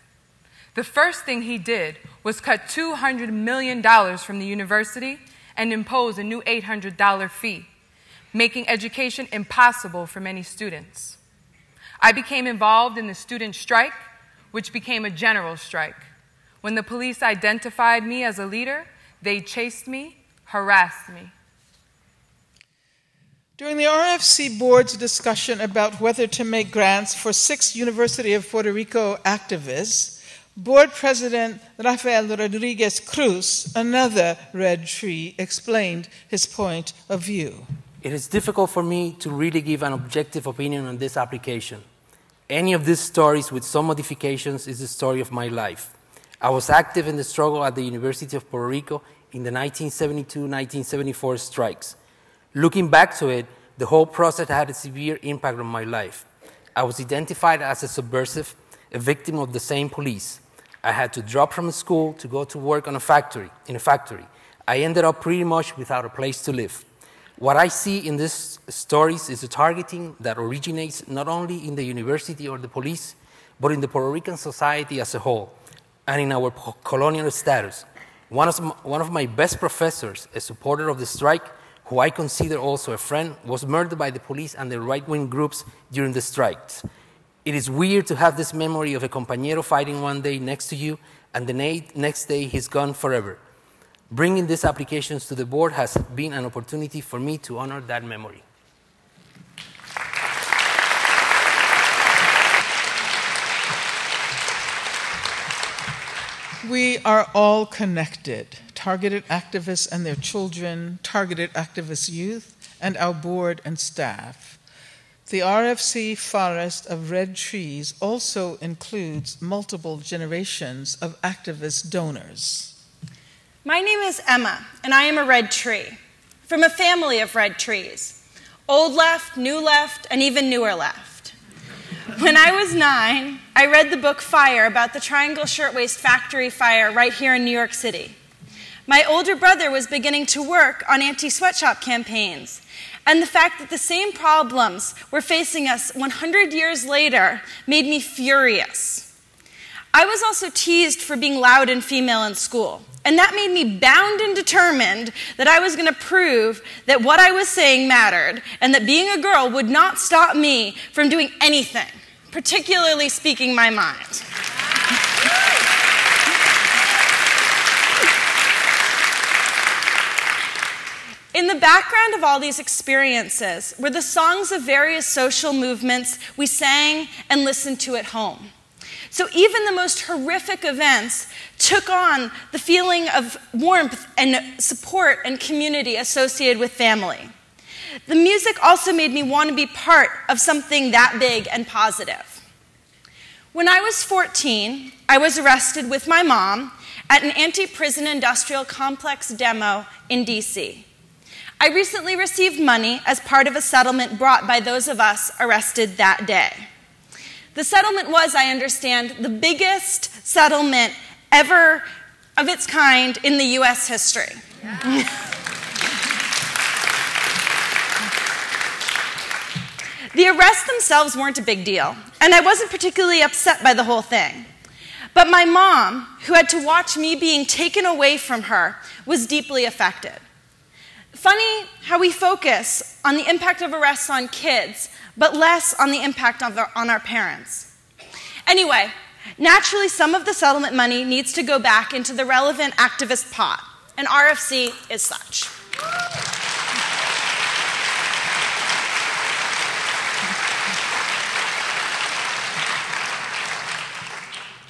The first thing he did was cut $200 million from the university and impose a new $800 fee, making education impossible for many students. I became involved in the student strike, which became a general strike. When the police identified me as a leader, they chased me, harassed me. During the RFC board's discussion about whether to make grants for 6 University of Puerto Rico activists, Board President Rafael Rodriguez Cruz, another Red Tree, explained his point of view. It is difficult for me to really give an objective opinion on this application. Any of these stories with some modifications is the story of my life. I was active in the struggle at the University of Puerto Rico in the 1972-1974 strikes. Looking back to it, the whole process had a severe impact on my life. I was identified as a subversive, a victim of the same police. I had to drop from school to go to work in a factory. I ended up pretty much without a place to live. What I see in these stories is a targeting that originates not only in the university or the police, but in the Puerto Rican society as a whole, and in our colonial status. One of my best professors, a supporter of the strike, who I consider also a friend, was murdered by the police and the right-wing groups during the strikes. It is weird to have this memory of a compañero fighting one day next to you, and the next day he's gone forever. Bringing these applications to the board has been an opportunity for me to honor that memory. We are all connected, targeted activists and their children, targeted activist youth, and our board and staff. The RFC forest of red trees also includes multiple generations of activist donors. My name is Emma, and I am a red tree, from a family of red trees. Old left, new left, and even newer left. When I was 9, I read the book Fire about the Triangle Shirtwaist Factory fire right here in New York City. My older brother was beginning to work on anti-sweatshop campaigns, and the fact that the same problems were facing us 100 years later made me furious. I was also teased for being loud and female in school, and that made me bound and determined that I was going to prove that what I was saying mattered, and that being a girl would not stop me from doing anything, particularly speaking my mind. In the background of all these experiences were the songs of various social movements we sang and listened to at home. So even the most horrific events took on the feeling of warmth and support and community associated with family. The music also made me want to be part of something that big and positive. When I was 14, I was arrested with my mom at an anti-prison industrial complex demo in DC. I recently received money as part of a settlement brought by those of us arrested that day. The settlement was, I understand, the biggest settlement ever of its kind in the US history. Yeah. The arrests themselves weren't a big deal, and I wasn't particularly upset by the whole thing. But my mom, who had to watch me being taken away from her, was deeply affected. Funny how we focus on the impact of arrests on kids, but less on the impact on our parents. Anyway, naturally some of the settlement money needs to go back into the relevant activist pot, and RFC is such.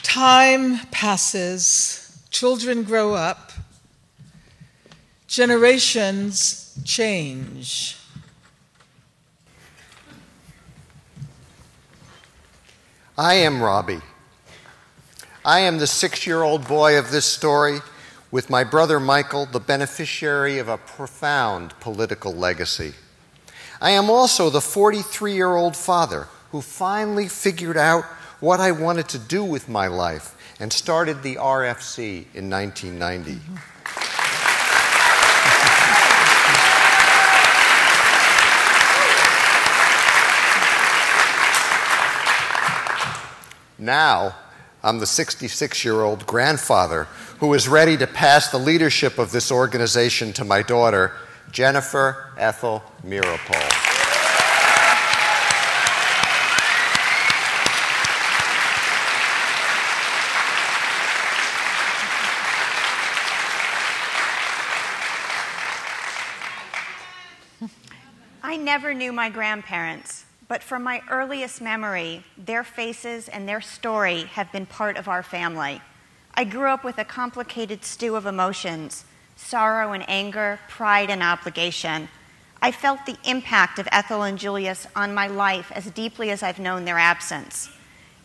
Time passes, children grow up, generations change. I am Robbie. I am the 6-year-old boy of this story, with my brother Michael, the beneficiary of a profound political legacy. I am also the 43-year-old father who finally figured out what I wanted to do with my life and started the RFC in 1990. Now, I'm the 66-year-old grandfather who is ready to pass the leadership of this organization to my daughter, Jennifer Ethel Mirapol. I never knew my grandparents, but from my earliest memory, their faces and their story have been part of our family. I grew up with a complicated stew of emotions, sorrow and anger, pride and obligation. I felt the impact of Ethel and Julius on my life as deeply as I've known their absence.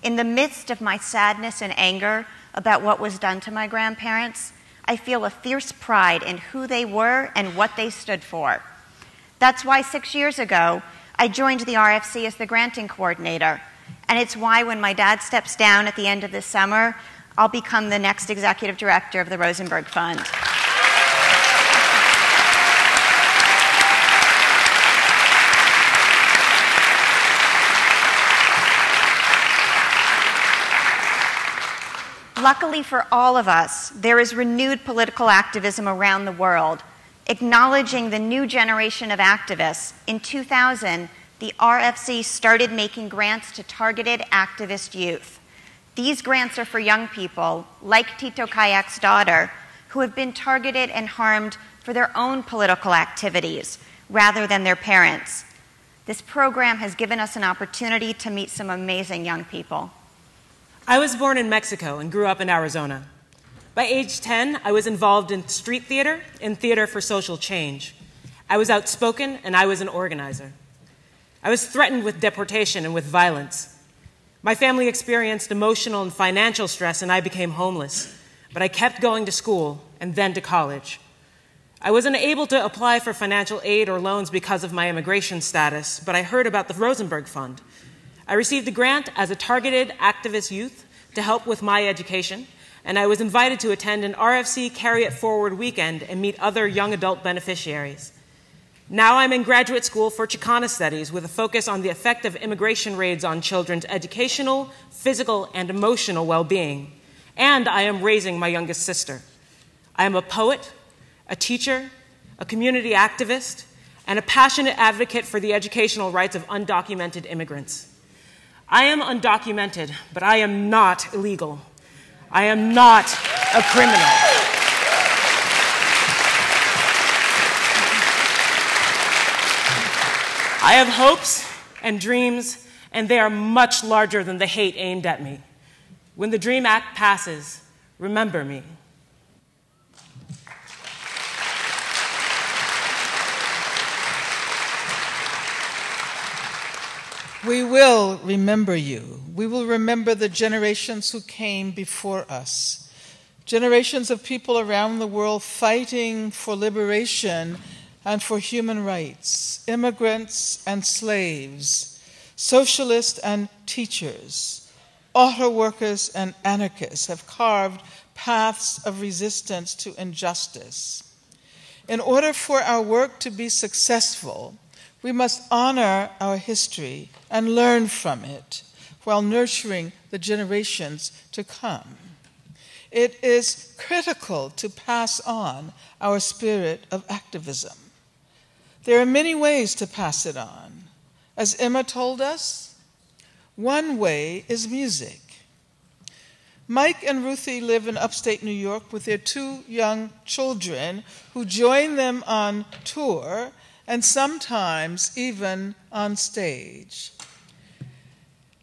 In the midst of my sadness and anger about what was done to my grandparents, I feel a fierce pride in who they were and what they stood for. That's why 6 years ago, I joined the RFC as the granting coordinator, and it's why when my dad steps down at the end of this summer, I'll become the next executive director of the Rosenberg Fund. Luckily for all of us, there is renewed political activism around the world, acknowledging the new generation of activists. In 2000, the RFC started making grants to targeted activist youth. These grants are for young people, like Tito Kayak's daughter, who have been targeted and harmed for their own political activities rather than their parents. This program has given us an opportunity to meet some amazing young people. I was born in Mexico and grew up in Arizona. By age 10, I was involved in street theater and theater for social change. I was outspoken and I was an organizer. I was threatened with deportation and with violence. My family experienced emotional and financial stress and I became homeless, but I kept going to school and then to college. I wasn't able to apply for financial aid or loans because of my immigration status, but I heard about the Rosenberg Fund. I received a grant as a targeted activist youth to help with my education, and I was invited to attend an RFC Carry It Forward weekend and meet other young adult beneficiaries. Now I'm in graduate school for Chicana Studies with a focus on the effect of immigration raids on children's educational, physical, and emotional well-being. And I am raising my youngest sister. I am a poet, a teacher, a community activist, and a passionate advocate for the educational rights of undocumented immigrants. I am undocumented, but I am not illegal. I am not a criminal. I have hopes and dreams, and they are much larger than the hate aimed at me. When the DREAM Act passes, remember me. We will remember you. We will remember the generations who came before us. Generations of people around the world fighting for liberation and for human rights. Immigrants and slaves, socialists and teachers, auto workers and anarchists have carved paths of resistance to injustice. In order for our work to be successful, we must honor our history and learn from it while nurturing the generations to come. It is critical to pass on our spirit of activism. There are many ways to pass it on. As Emma told us, one way is music. Mike and Ruthie live in upstate New York with their 2 young children who join them on tour and sometimes even on stage.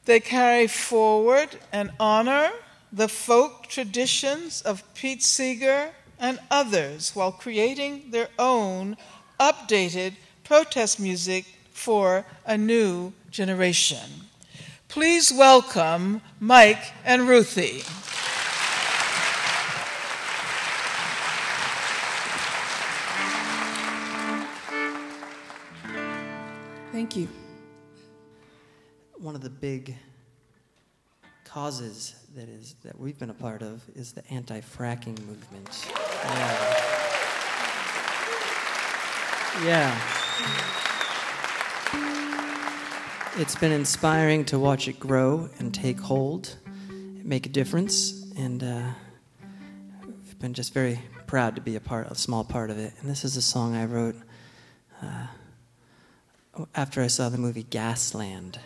They carry forward and honor the folk traditions of Pete Seeger and others while creating their own updated protest music for a new generation. Please welcome Mike and Ruthie. Thank you. One of the big causes that we've been a part of is the anti-fracking movement. Yeah. It's been inspiring to watch it grow and take hold, make a difference, and I've been just very proud to be a small part of it. And this is a song I wrote after I saw the movie Gasland.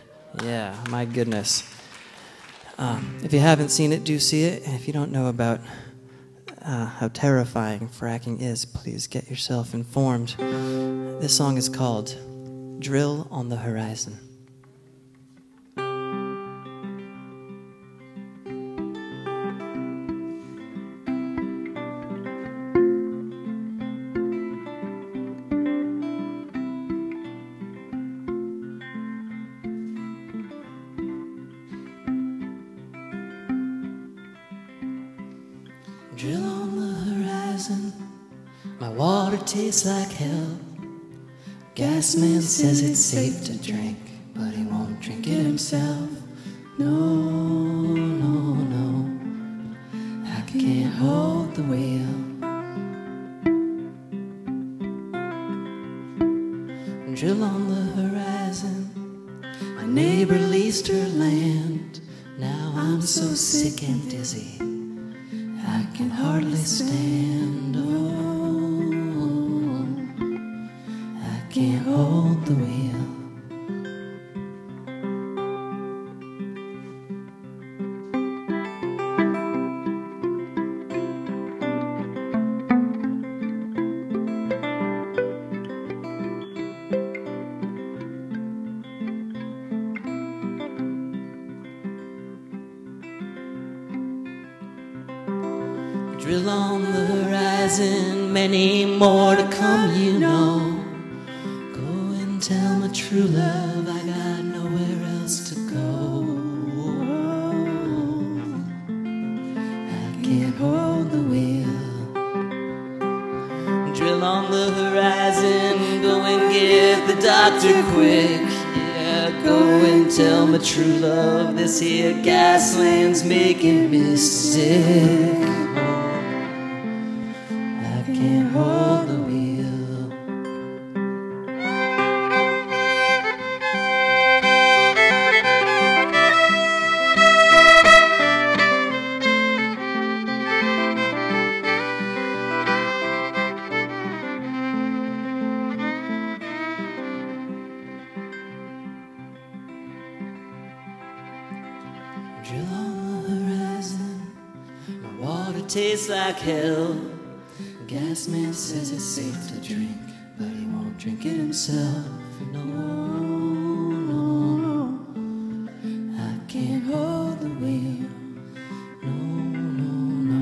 Yeah, my goodness. If you haven't seen it, do see it. And if you don't know about how terrifying fracking is, please get yourself informed. This song is called Drill on the Horizon. Drill on the horizon, my water tastes like hell. Gas man says it's safe to drink, but he won't drink it himself. No, no, no, I can't hold the wheel. Drill on the horizon, my neighbor leased her land. Now I'm so sick and dizzy, I can hardly stand. Oh, I can't hold the wheel. Drill on the horizon, many more to come, you know. Go and tell my true love I got nowhere else to go. I can't hold the wheel. Drill on the horizon, go and get the doctor quick. Yeah, go and tell my true love this here gasland's making me sick. Can't hold the wheel. Drill on the horizon, my water tastes like hell. Gas man says it's safe to drink, but he won't drink it himself. No, no, no, I can't hold the wheel. No, no, no,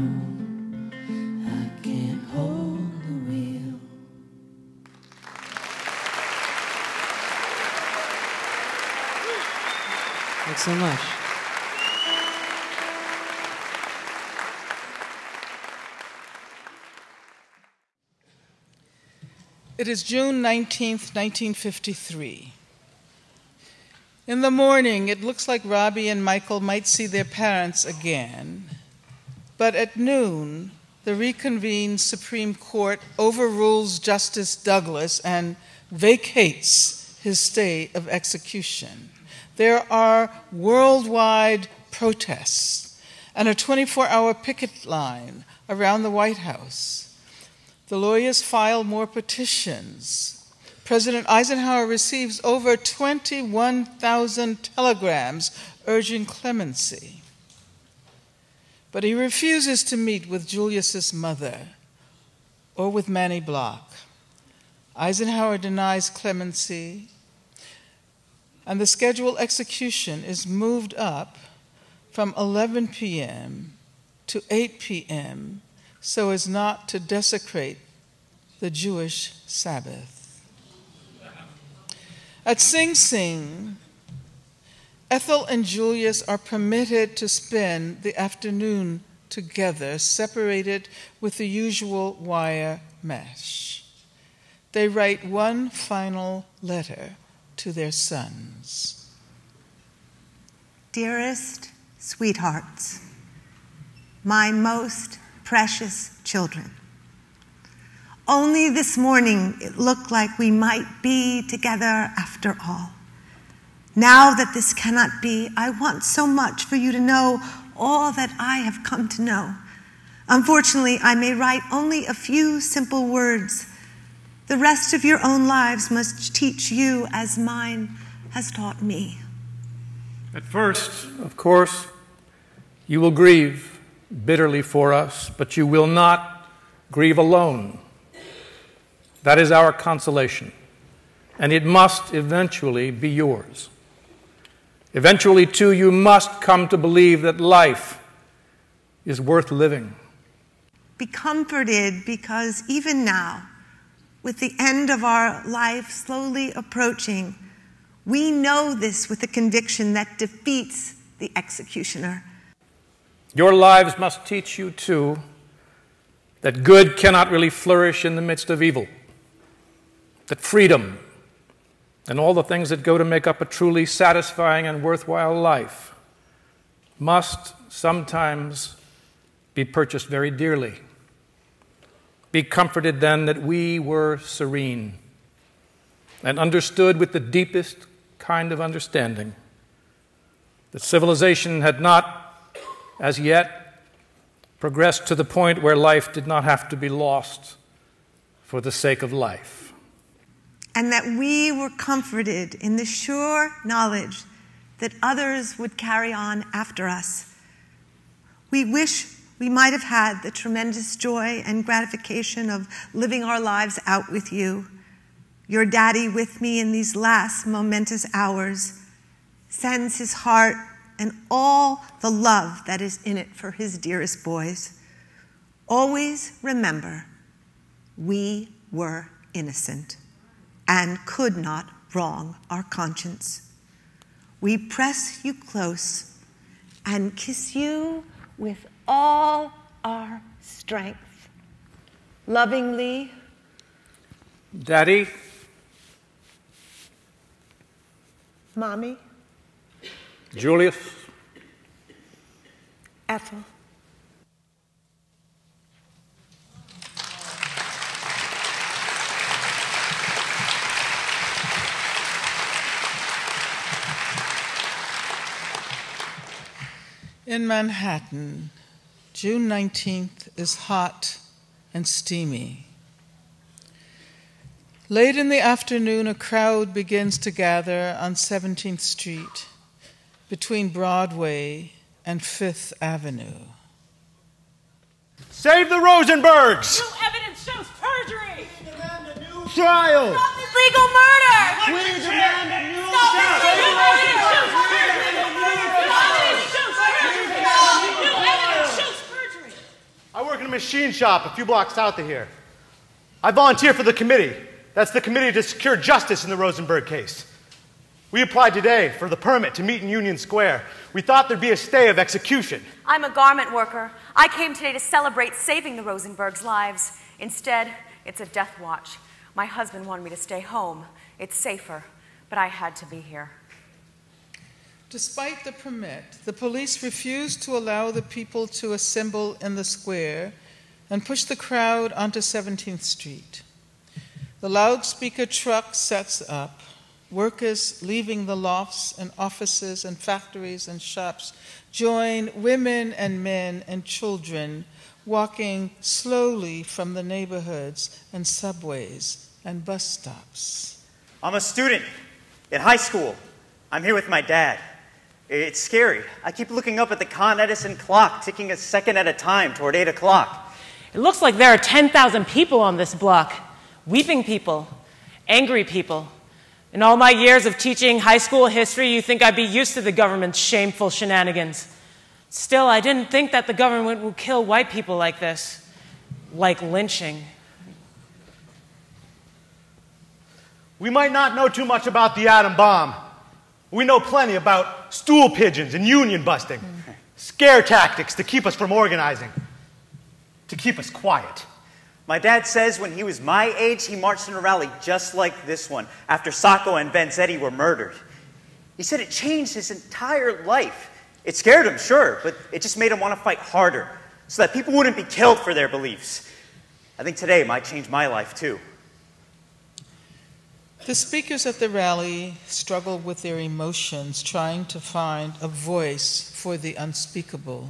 I can't hold the wheel. Thanks so much. It is June 19th, 1953. In the morning, it looks like Robbie and Michael might see their parents again. But at noon, the reconvened Supreme Court overrules Justice Douglas and vacates his stay of execution. There are worldwide protests and a 24-hour picket line around the White House. The lawyers file more petitions. President Eisenhower receives over 21,000 telegrams urging clemency. But he refuses to meet with Julius's mother or with Manny Block. Eisenhower denies clemency, and the scheduled execution is moved up from 11 p.m. to 8 p.m. so as not to desecrate the Jewish Sabbath. At Sing Sing, Ethel and Julius are permitted to spend the afternoon together, separated with the usual wire mesh. They write one final letter to their sons. Dearest sweethearts, my most precious children. Only this morning it looked like we might be together after all. Now that this cannot be, I want so much for you to know all that I have come to know. Unfortunately, I may write only a few simple words. The rest of your own lives must teach you as mine has taught me. At first, of course, you will grieve bitterly for us, but you will not grieve alone. That is our consolation. and it must eventually be yours. Eventually, too, you must come to believe that life is worth living. Be comforted, because even now, with the end of our life slowly approaching, we know this with a conviction that defeats the executioner. Your lives must teach you, too, that good cannot really flourish in the midst of evil, that freedom and all the things that go to make up a truly satisfying and worthwhile life must sometimes be purchased very dearly. Be comforted, then, that we were serene and understood with the deepest kind of understanding that civilization had not, as yet, progressed to the point where life did not have to be lost for the sake of life. And that we were comforted in the sure knowledge that others would carry on after us. We wish we might have had the tremendous joy and gratification of living our lives out with you. Your daddy with me in these last momentous hours sends his heart and all the love that is in it for his dearest boys. Always remember, we were innocent and could not wrong our conscience. We press you close and kiss you with all our strength. Lovingly, Daddy, Mommy, Julius, Ethel. In Manhattan, June 19th is hot and steamy. Late in the afternoon, a crowd begins to gather on 17th Street between Broadway and 5th Avenue. Save the Rosenbergs! New evidence shows perjury! Trial! Stop this legal murder! We demand a new Stop trial! this legal murder! I work in a machine shop a few blocks south of here. I volunteer for the committee. That's the committee to secure justice in the Rosenberg case. We applied today for the permit to meet in Union Square. We thought there'd be a stay of execution. I'm a garment worker. I came today to celebrate saving the Rosenbergs' lives. Instead, it's a death watch. My husband wanted me to stay home. It's safer, but I had to be here. Despite the permit, the police refused to allow the people to assemble in the square and push the crowd onto 17th Street. The loudspeaker truck sets up. Workers leaving the lofts and offices and factories and shops join women and men and children walking slowly from the neighborhoods and subways and bus stops. I'm a student in high school. I'm here with my dad. It's scary. I keep looking up at the Con Edison clock, ticking a second at a time toward 8 o'clock. It looks like there are 10,000 people on this block. Weeping people, angry people. In all my years of teaching high school history, you'd think I'd be used to the government's shameful shenanigans. Still, I didn't think that the government would kill white people like this, like lynching. We might not know too much about the atom bomb. We know plenty about stool pigeons and union busting, scare tactics to keep us from organizing, to keep us quiet. My dad says when he was my age, he marched in a rally just like this one after Sacco and Vanzetti were murdered. He said it changed his entire life. It scared him, sure, but it just made him want to fight harder so that people wouldn't be killed for their beliefs. I think today might change my life, too. The speakers at the rally struggle with their emotions, trying to find a voice for the unspeakable.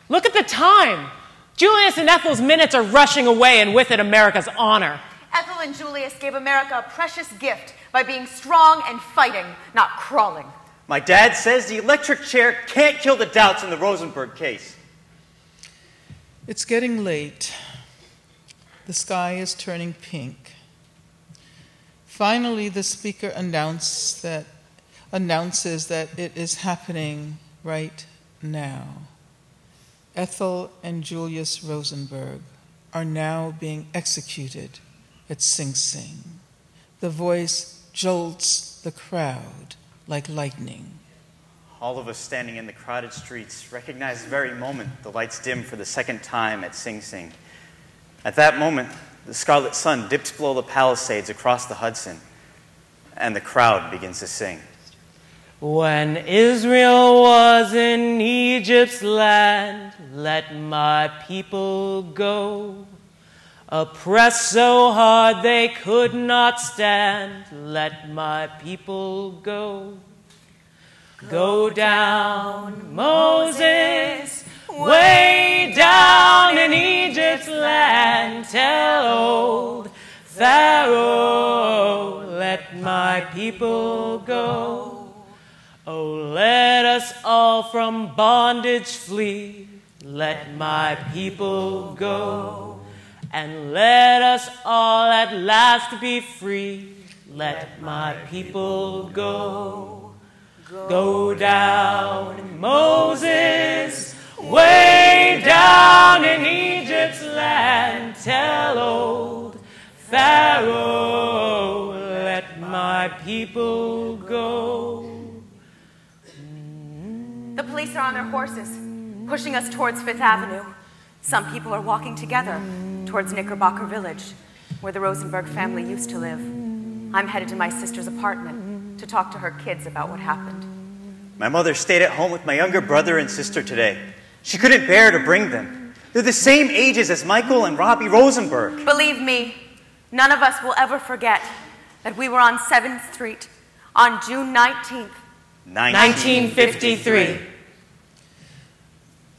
Look at the time! Julius and Ethel's minutes are rushing away, and with it, America's honor. Ethel and Julius gave America a precious gift by being strong and fighting, not crawling. My dad says the electric chair can't kill the doubts in the Rosenberg case. It's getting late. The sky is turning pink. Finally, the speaker announces that it is happening right now. Ethel and Julius Rosenberg are now being executed at Sing Sing. The voice jolts the crowd like lightning. All of us standing in the crowded streets recognize the very moment the lights dim for the second time at Sing Sing. At that moment, the scarlet sun dips below the Palisades across the Hudson, and the crowd begins to sing. When Israel was in Egypt's land, let my people go. Oppressed so hard they could not stand, let my people go. Go down, Moses, way down in Egypt's land, tell old Pharaoh, let my people go. Oh, let us all from bondage flee, let my people go. And let us all at last be free, let my people go. Go down, Moses, way down in Egypt's land, tell old Pharaoh, let my people go. The police are on their horses, pushing us towards Fifth Avenue. Some people are walking together towards Knickerbocker Village, where the Rosenberg family used to live. I'm headed to my sister's apartment to talk to her kids about what happened. My mother stayed at home with my younger brother and sister today. She couldn't bear to bring them. They're the same ages as Michael and Robbie Rosenberg. Believe me, none of us will ever forget that we were on 7th Street on June 19th, 1953.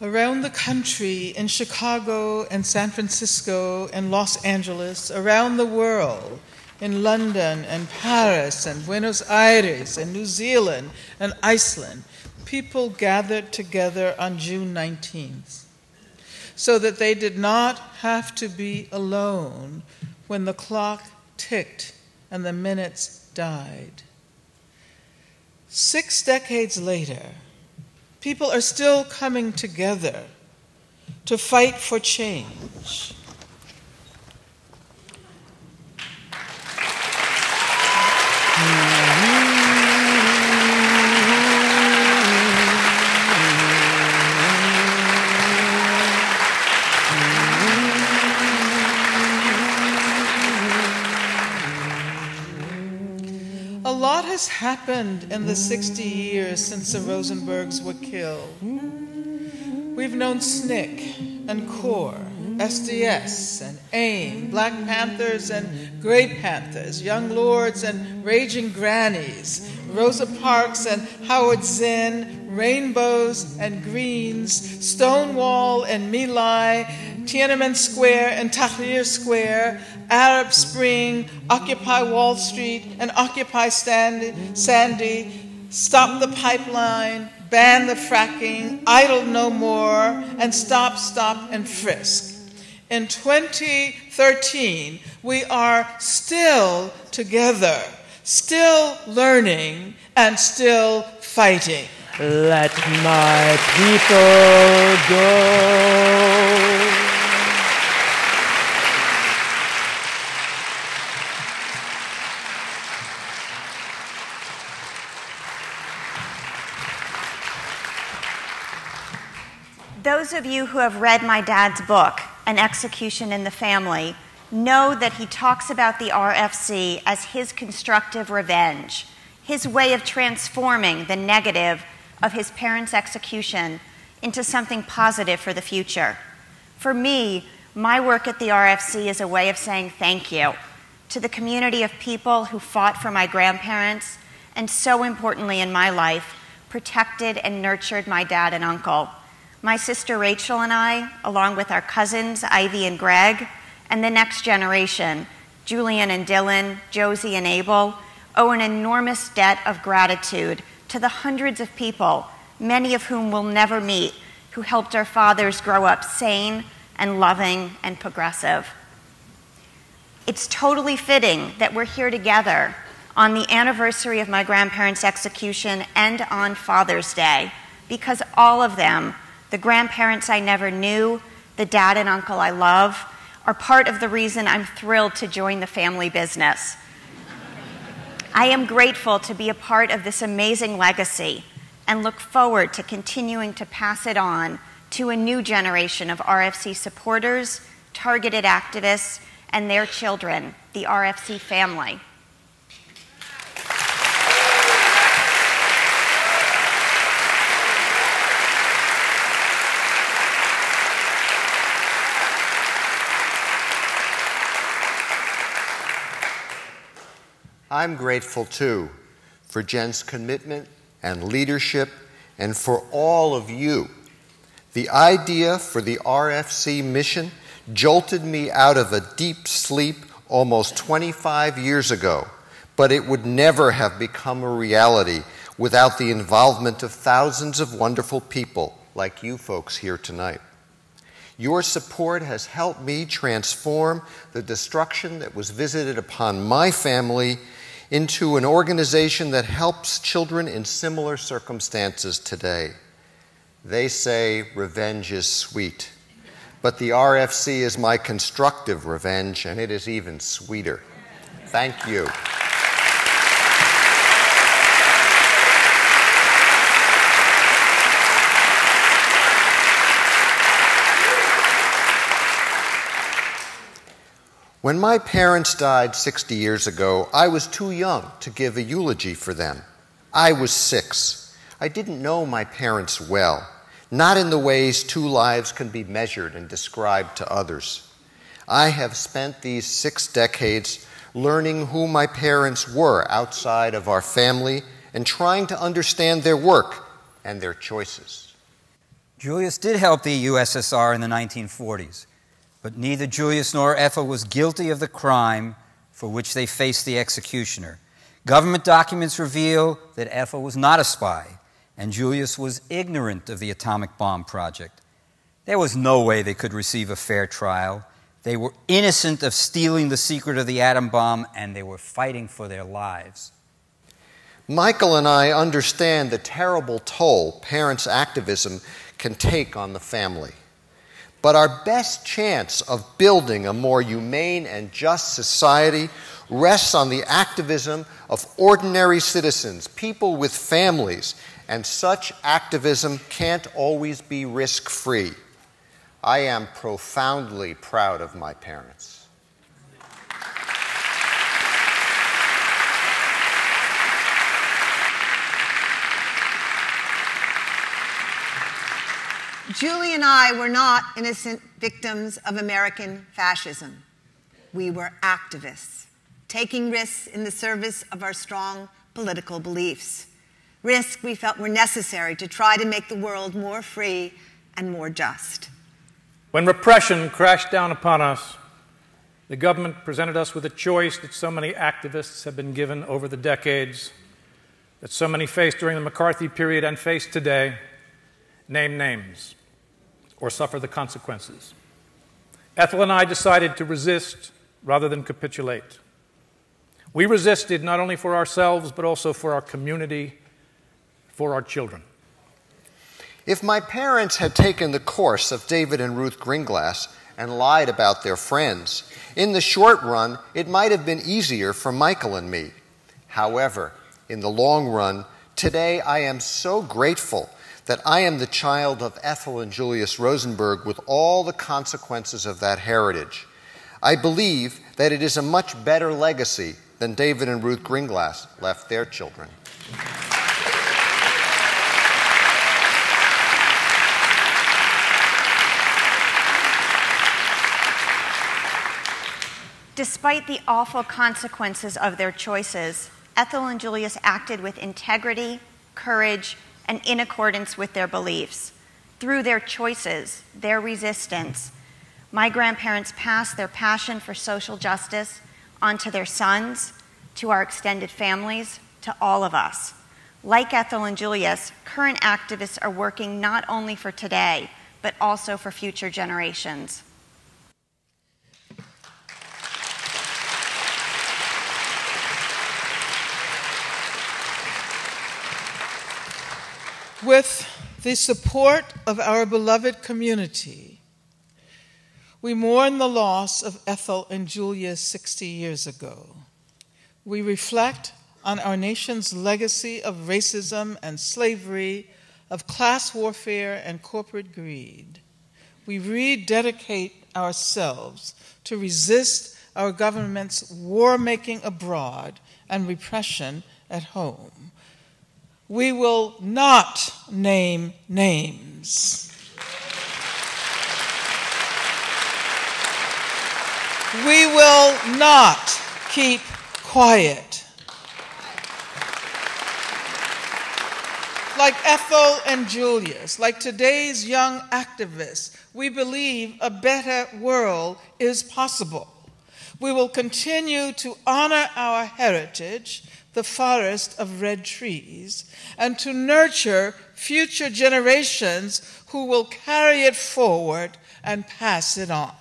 Around the country, in Chicago and San Francisco and Los Angeles, around the world, in London and Paris and Buenos Aires and New Zealand and Iceland, people gathered together on June 19th so that they did not have to be alone when the clock ticked and the minutes died. 6 decades later, people are still coming together to fight for change. A lot has happened in the 60 years since the Rosenbergs were killed. We've known SNCC and CORE, SDS and AIM, Black Panthers and Grey Panthers, Young Lords and Raging Grannies, Rosa Parks and Howard Zinn, Rainbows and Greens, Stonewall and My Lai, Tiananmen Square and Tahrir Square, Arab Spring, Occupy Wall Street and Occupy Sandy, Stop the Pipeline, Ban the Fracking, Idle No More, and Stop, Stop, and Frisk. In 2013, we are still together, still learning, and still fighting. Let my people go. Those of you who have read my dad's book, An Execution in the Family, know that he talks about the RFC as his constructive revenge, his way of transforming the negative of his parents' execution into something positive for the future. For me, my work at the RFC is a way of saying thank you to the community of people who fought for my grandparents and, so importantly in my life, protected and nurtured my dad and uncle. My sister Rachel and I, along with our cousins Ivy and Greg, and the next generation, Julian and Dylan, Josie and Abel, owe an enormous debt of gratitude to the hundreds of people, many of whom we'll never meet, who helped our fathers grow up sane and loving and progressive. It's totally fitting that we're here together on the anniversary of my grandparents' execution and on Father's Day, because all of them, the grandparents I never knew, the dad and uncle I love, are part of the reason I'm thrilled to join the family business. I am grateful to be a part of this amazing legacy and look forward to continuing to pass it on to a new generation of RFC supporters, targeted activists, and their children, the RFC family. I'm grateful too for Jen's commitment and leadership and for all of you. The idea for the RFC mission jolted me out of a deep sleep almost 25 years ago, but it would never have become a reality without the involvement of thousands of wonderful people like you folks here tonight. Your support has helped me transform the destruction that was visited upon my family into an organization that helps children in similar circumstances today. They say revenge is sweet, but the RFC is my constructive revenge, and it is even sweeter. Thank you. When my parents died 60 years ago, I was too young to give a eulogy for them. I was 6. I didn't know my parents well, not in the ways 2 lives can be measured and described to others. I have spent these 6 decades learning who my parents were outside of our family and trying to understand their work and their choices. Julius did help the USSR in the 1940s. But neither Julius nor Ethel was guilty of the crime for which they faced the executioner. Government documents reveal that Ethel was not a spy, and Julius was ignorant of the atomic bomb project. There was no way they could receive a fair trial. They were innocent of stealing the secret of the atom bomb, and they were fighting for their lives. Michael and I understand the terrible toll parents' activism can take on the family. But our best chance of building a more humane and just society rests on the activism of ordinary citizens, people with families, and such activism can't always be risk-free. I am profoundly proud of my parents. Julie and I were not innocent victims of American fascism. We were activists, taking risks in the service of our strong political beliefs. Risks we felt were necessary to try to make the world more free and more just. When repression crashed down upon us, the government presented us with a choice that so many activists have been given over the decades, that so many faced during the McCarthy period and face today: name names or suffer the consequences. Ethel and I decided to resist rather than capitulate. We resisted not only for ourselves, but also for our community, for our children. If my parents had taken the course of David and Ruth Gringlass and lied about their friends, in the short run, it might have been easier for Michael and me. However, in the long run, today I am so grateful that I am the child of Ethel and Julius Rosenberg with all the consequences of that heritage. I believe that it is a much better legacy than David and Ruth Gringlass left their children. Despite the awful consequences of their choices, Ethel and Julius acted with integrity, courage, and in accordance with their beliefs. Through their choices, their resistance, my grandparents passed their passion for social justice onto their sons, to our extended families, to all of us. Like Ethel and Julius, current activists are working not only for today, but also for future generations. With the support of our beloved community, we mourn the loss of Ethel and Julia 60 years ago. We reflect on our nation's legacy of racism and slavery, of class warfare and corporate greed. We rededicate ourselves to resist our government's war-making abroad and repression at home. We will not name names. We will not keep quiet. Like Ethel and Julius, like today's young activists, we believe a better world is possible. We will continue to honor our heritage, the forest of red trees, and to nurture future generations who will carry it forward and pass it on.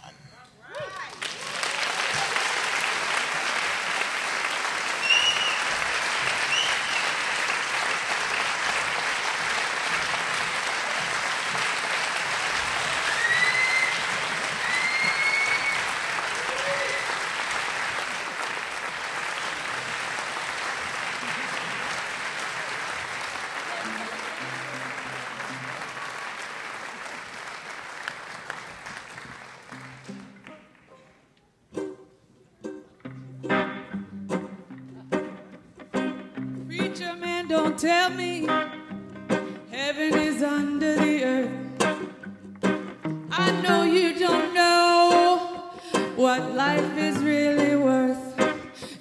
Don't tell me heaven is under the earth. I know you don't know what life is really worth.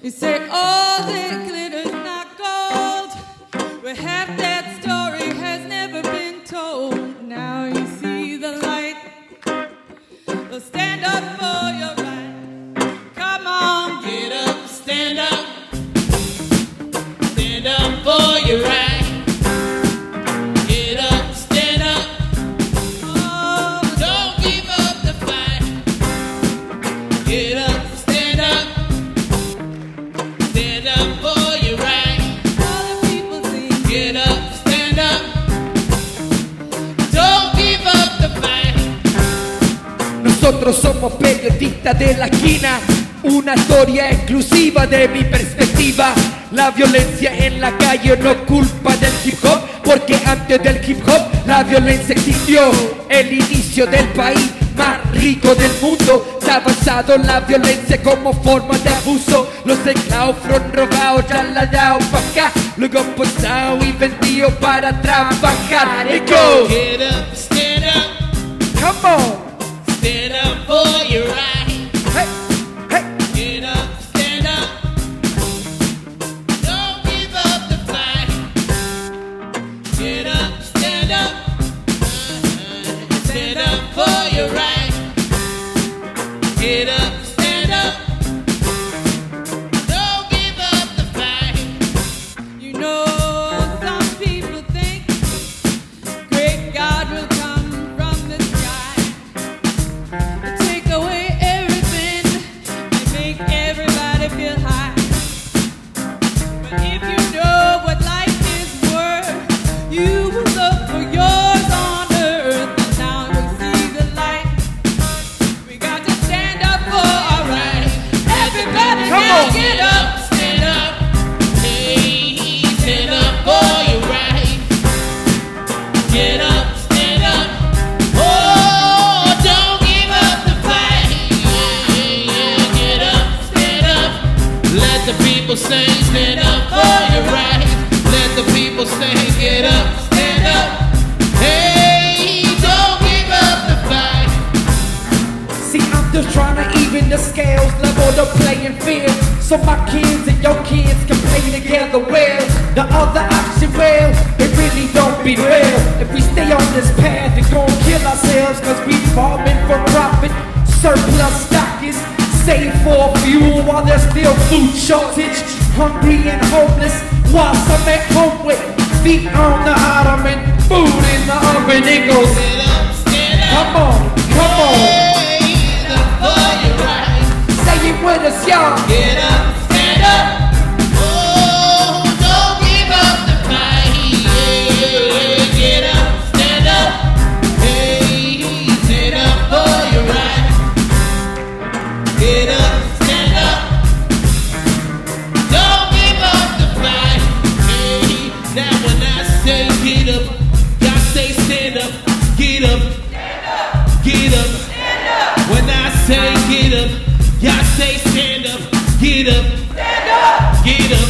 You say all that glitters not gold, but half that story has never been told. Now you see the light. So stand up for your right. Come on, get up, stand up. Stand up for your right. Get up, stand up. Oh, don't give up the fight. Get up, stand up. Stand up for your right. All the people sing. Get up, stand up. Don't give up the fight. Nosotros somos periodistas de la esquina. Una historia exclusiva de mi perspectiva. La violencia en la calle no es culpa del hip hop, porque antes del hip hop la violencia existió. El inicio del país más rico del mundo está basado en la violencia como forma de abuso. Los esclavos fueron robados, trasladados para acá, luego pasados y vendidos para trabajar. Let's go. Get up, stand up. Come on. Stand up for your right. Hey, hey. Get up, stand up. Don't give up the fight. Get up, stand up. Stand up for your right. Get up, stand up. Don't give up the fight. You know, some people think great God will come from the sky and take away everything and make everybody feel high. But if you know what life is worth, you will look for yours on earth. And now we see the light. We got to stand up for our right. Everybody Come now on. get up, stand up. Hey, stand up for your right. Get up, stand up. Oh, don't give up the fight. Yeah, get up, stand up. Let the people sing, stand up for your right. Let the people sing, get up, stand up. Hey, don't give up the fight. See, I'm just trying to even the scales, level the playing field, so my kids and your kids can play together well. The other option, well, it really don't be real. If we stay on this path, we're gonna kill ourselves, cause we farming for profit. Surplus stock is saved for fuel while there's still food shortage. Hungry and homeless, while some at home with feet on the ottoman, food in the oven. It goes, come on, come on. Say it with us, y'all. Get up, stand up. Oh, don't give up the fight. Yeah, Get up